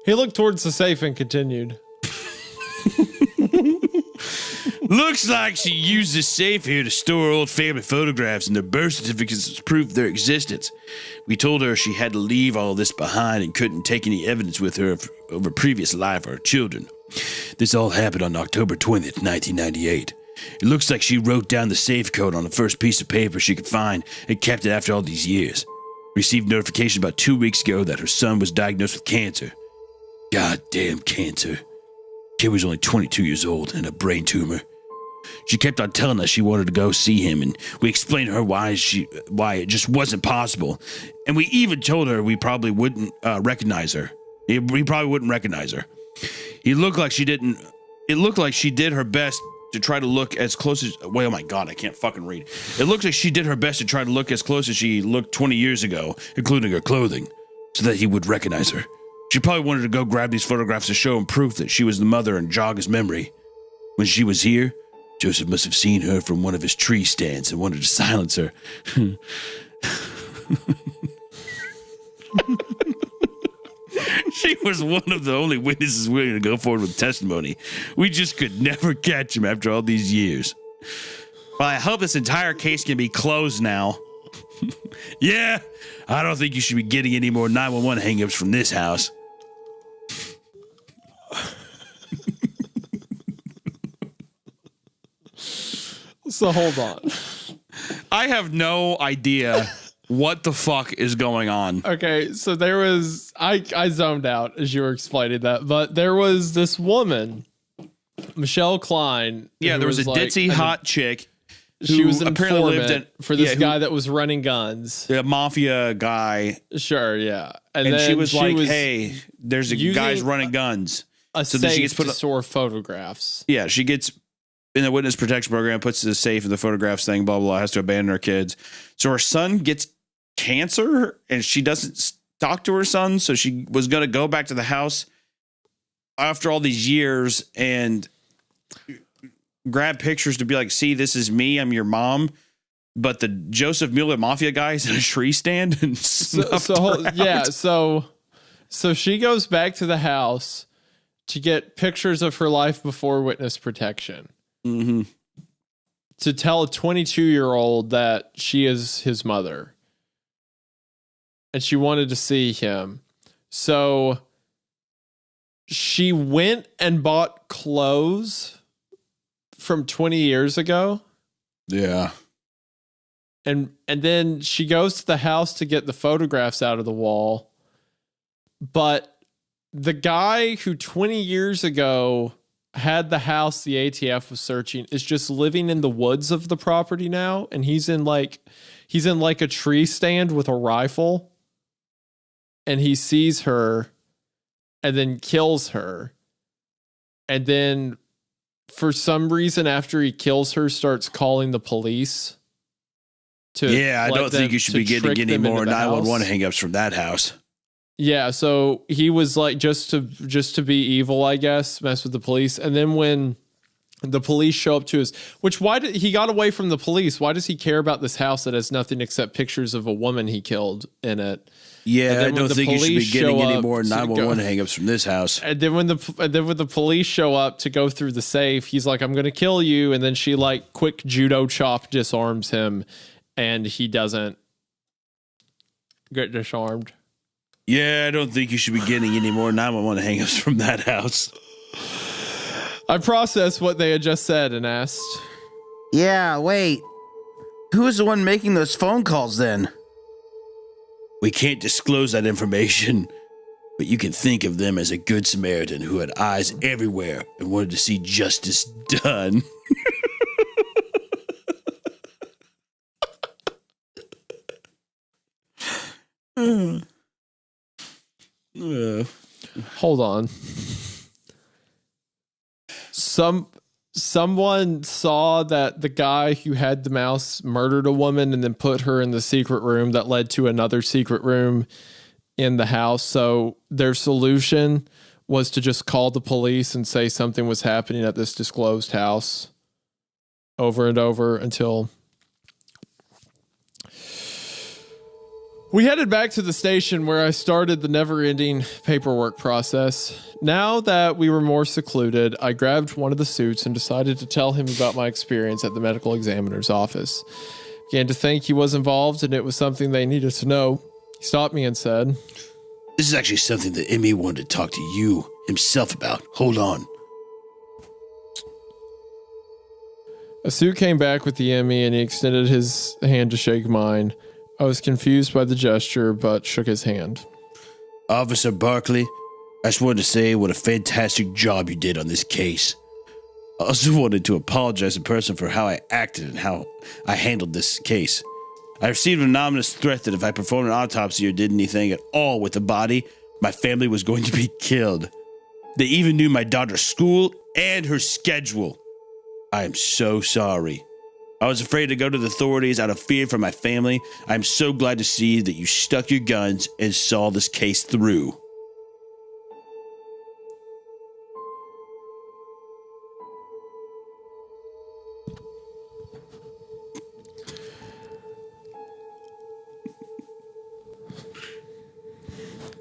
He looked towards the safe and continued. Looks like she used the safe here to store old family photographs and their birth certificates as proof of their existence. We told her she had to leave all this behind and couldn't take any evidence with her of her previous life or her children. This all happened on October 20th, 1998. It looks like she wrote down the safe code on the first piece of paper she could find and kept it after all these years. Received notification about 2 weeks ago that her son was diagnosed with cancer. Goddamn cancer. Kid was only 22 years old and a brain tumor. She kept on telling us she wanted to go see him, and we explained to her why it just wasn't possible. And we even told her we probably wouldn't recognize her. We probably wouldn't recognize her. It looked like she did her best to try to look as close as... Wait, oh my God, I can't fucking read. It looks like she did her best to try to look as close as she looked 20 years ago, including her clothing, so that he would recognize her. She probably wanted to go grab these photographs to show him proof that she was the mother and jog his memory. When she was here, Joseph must have seen her from one of his tree stands and wanted to silence her. She was one of the only witnesses willing to go forward with testimony. We just could never catch him after all these years. Well, I hope this entire case can be closed now. Yeah, I don't think you should be getting any more 911 hang-ups from this house. So hold on. I have no idea what the fuck is going on. Okay, so there was... I zoned out as you were explaining that, but there was this woman, Michelle Klein. Yeah, there was a ditzy hot chick. She was an apparently informant for this guy that was running guns. The mafia guy. Sure, yeah. And then she was like, hey, there's a guy's running guns. So then she gets put to store photographs. Yeah, she gets in the witness protection program, puts the safe in the photographs thing, blah, blah, blah, has to abandon her kids. So her son gets cancer and she doesn't talk to her son. So she was going to go back to the house after all these years and grab pictures to be like, see, this is me. I'm your mom. But the Joseph Mueller mafia guy is in a tree stand and so she goes back to the house to get pictures of her life before witness protection. Mm-hmm. To tell a 22-year-old that she is his mother. And she wanted to see him. So she went and bought clothes from 20 years ago. Yeah. And then she goes to the house to get the photographs out of the wall. But the guy who 20 years ago had the house the ATF was searching is just living in the woods of the property now. And he's in like a tree stand with a rifle. And he sees her and then kills her. And then for some reason, after he kills her, starts calling the police. I don't think you should be getting any more 911 hang-ups from that house. Yeah, so he was like just to be evil, I guess, mess with the police. And then when the police show up to his, why did he got away from the police? Why does he care about this house that has nothing except pictures of a woman he killed in it? Yeah, I don't think you should be getting any more 911 hang-ups from this house. And then when the police show up to go through the safe, he's like, I'm going to kill you. And then she like quick judo chop disarms him and he doesn't get disarmed. Yeah, I don't think you should be getting any more 911 hang-ups from that house. I processed what they had just said and asked. Yeah, wait. Who was the one making those phone calls then? We can't disclose that information, but you can think of them as a good Samaritan who had eyes everywhere and wanted to see justice done. Hold on. Someone saw that the guy who had the mouse murdered a woman and then put her in the secret room that led to another secret room in the house. So their solution was to just call the police and say something was happening at this disclosed house over and over until we headed back to the station where I started the never-ending paperwork process. Now that we were more secluded, I grabbed one of the suits and decided to tell him about my experience at the medical examiner's office. Began to think he was involved and it was something they needed to know. He stopped me and said, This is actually something that Emmy wanted to talk to you himself about. Hold on. A suit came back with the Emmy and he extended his hand to shake mine. I was confused by the gesture, but shook his hand. Officer Barkley, I just wanted to say what a fantastic job you did on this case. I also wanted to apologize in person for how I acted and how I handled this case. I received an anonymous threat that if I performed an autopsy or did anything at all with the body, my family was going to be killed. They even knew my daughter's school and her schedule. I am so sorry. I was afraid to go to the authorities out of fear for my family. I'm so glad to see that you stuck your guns and saw this case through.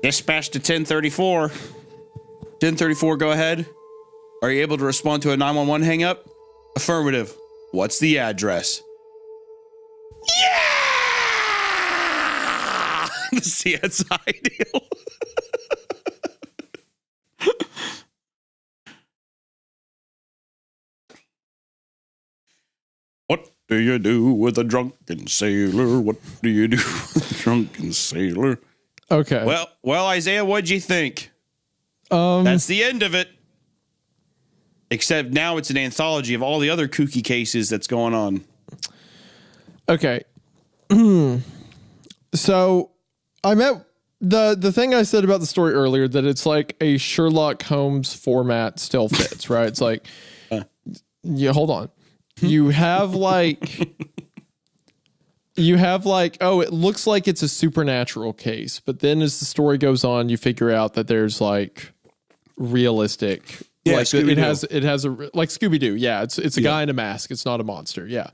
Dispatch to 1034. 1034, go ahead. Are you able to respond to a 911 hang up? Affirmative. What's the address? Yeah! See, that's ideal. What do you do with a drunken sailor? What do you do with a drunken sailor? Okay. Well, Isaiah, what'd you think? That's the end of it. Except now it's an anthology of all the other kooky cases that's going on. Okay. So I met the thing I said about the story earlier, that it's like a Sherlock Holmes format still fits, right? It's like, yeah, hold on. You have like, oh, it looks like it's a supernatural case, but then as the story goes on, you figure out that there's like realistic. Yeah, like it has a like Scooby-Doo. Yeah, it's a guy in a mask. It's not a monster. Yeah.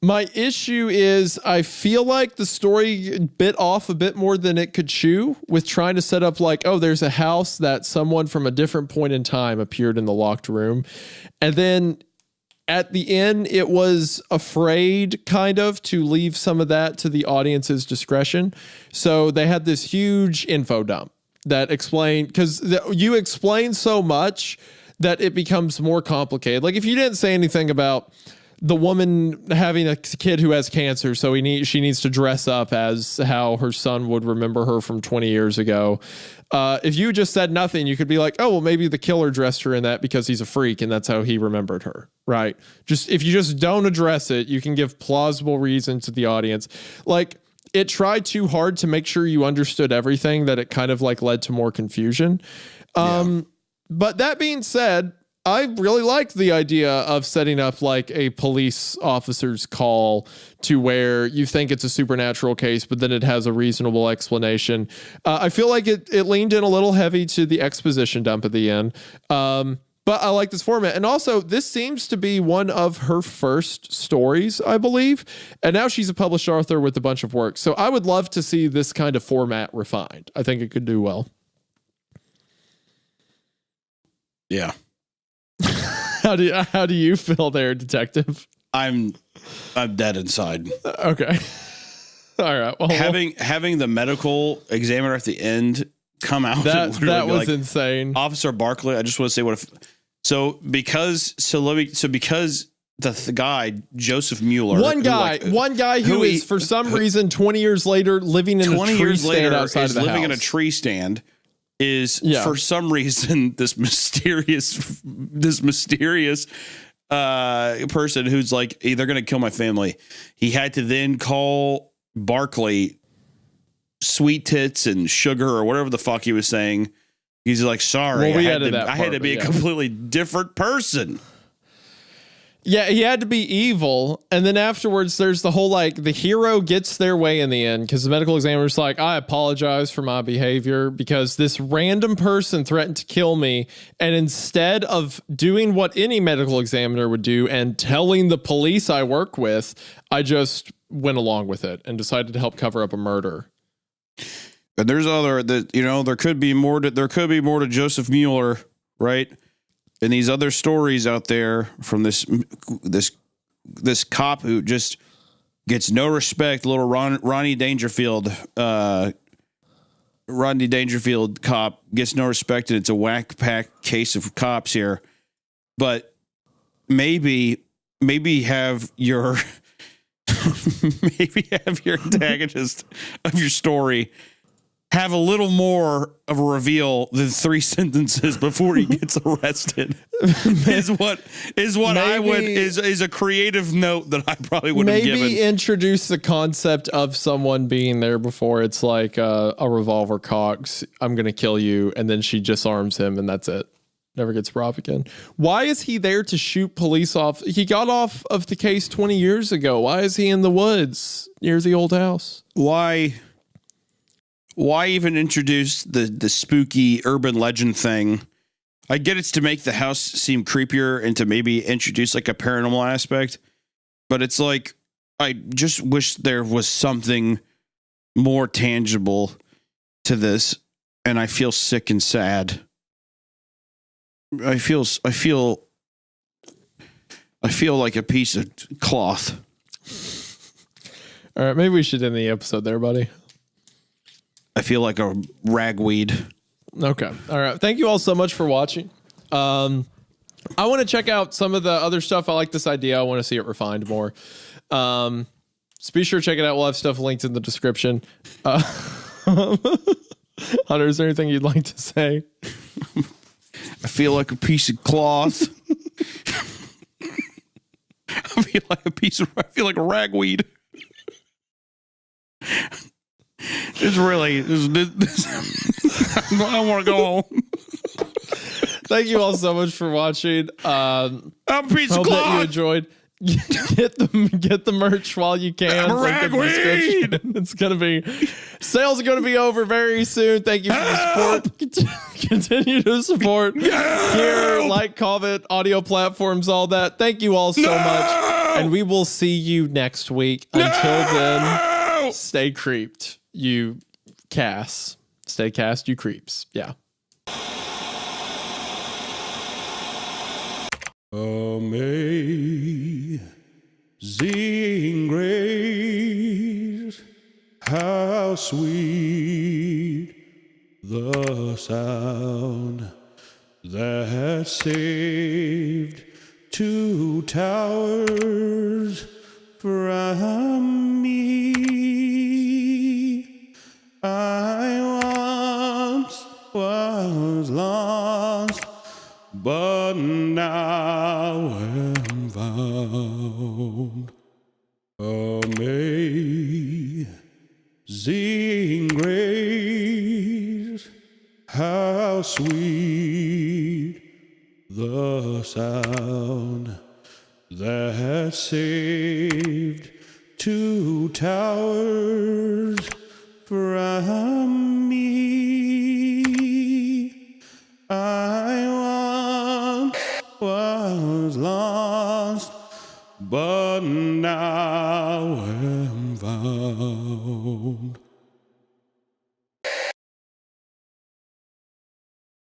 My issue is I feel like the story bit off a bit more than it could chew with trying to set up like, oh, there's a house that someone from a different point in time appeared in the locked room. And then at the end, it was afraid kind of to leave some of that to the audience's discretion. So they had this huge info dump that explained, because you explain so much that it becomes more complicated. Like if you didn't say anything about the woman having a kid who has cancer, so she needs to dress up as how her son would remember her from 20 years ago. If you just said nothing, you could be like, oh, well, maybe the killer dressed her in that because he's a freak and that's how he remembered her, right? Just if you just don't address it, you can give plausible reason to the audience. Like it tried too hard to make sure you understood everything, that it kind of like led to more confusion. But that being said, I really liked the idea of setting up like a police officer's call to where you think it's a supernatural case, but then it has a reasonable explanation. I feel like it leaned in a little heavy to the exposition dump at the end. But I like this format. And also, this seems to be one of her first stories, I believe. And now she's a published author with a bunch of work. So I would love to see this kind of format refined. I think it could do well. Yeah. How do you feel there, detective? I'm dead inside. Okay. All right. Well, having the medical examiner at the end come out. That and literally be was like, insane. Officer Barkley, I just want to say because the guy Joseph Mueller, one guy who is for some reason 20 years later living in a tree stand outside of the living house. in a tree stand. Is for some reason this mysterious person who's like, hey, they're gonna kill my family. He had to then call Barkley sweet tits and sugar or whatever the fuck he was saying. He's like, sorry, Well, I had to be a completely different person. Yeah, he had to be evil. And then afterwards, there's the whole like the hero gets their way in the end because the medical examiner's like, I apologize for my behavior because this random person threatened to kill me. And instead of doing what any medical examiner would do and telling the police I work with, I just went along with it and decided to help cover up a murder. But there's other that, you know, there could be more to Joseph Mueller, right? And these other stories out there from this cop who just gets no respect, little Rodney Dangerfield cop gets no respect, and it's a whack pack case of cops here. But maybe have your antagonist of your story have a little more of a reveal than 3 sentences before he gets arrested is what I would is a creative note that I probably would have given. Maybe introduce the concept of someone being there before it's like a revolver cocks, I'm going to kill you. And then she disarms him and that's it. Never gets robbed again. Why is he there to shoot police off? He got off of the case 20 years ago. Why is he in the woods near the old house? Why even introduce the spooky urban legend thing? I get it's to make the house seem creepier and to maybe introduce like a paranormal aspect, but it's like, I just wish there was something more tangible to this, and I feel sick and sad. I feel like a piece of cloth. All right, maybe we should end the episode there, buddy. I feel like a ragweed. Okay. All right. Thank you all so much for watching. I want to check out some of the other stuff. I like this idea. I want to see it refined more. So be sure to check it out. We'll have stuff linked in the description. Hunter, is there anything you'd like to say? I feel like a piece of cloth. I feel like a ragweed. It's really, I want to go home. Thank you all so much for watching. I'm a piece of hope cloth. that you enjoyed. Get the merch while you can. I'm a ragweed. It's gonna be sales are gonna be over very soon. Thank you for the support. Continue to support here, like, comment, audio platforms, all that. Thank you all so much, and we will see you next week. Until then, stay creeped. You Cass. Stay cast, you creeps. Yeah. Amazing grace, how sweet the sound that saved 2 towers from me. I once was lost, but now am found. Amazing grace, how sweet the sound that saved 2 towers from me. I once was lost, but now am found.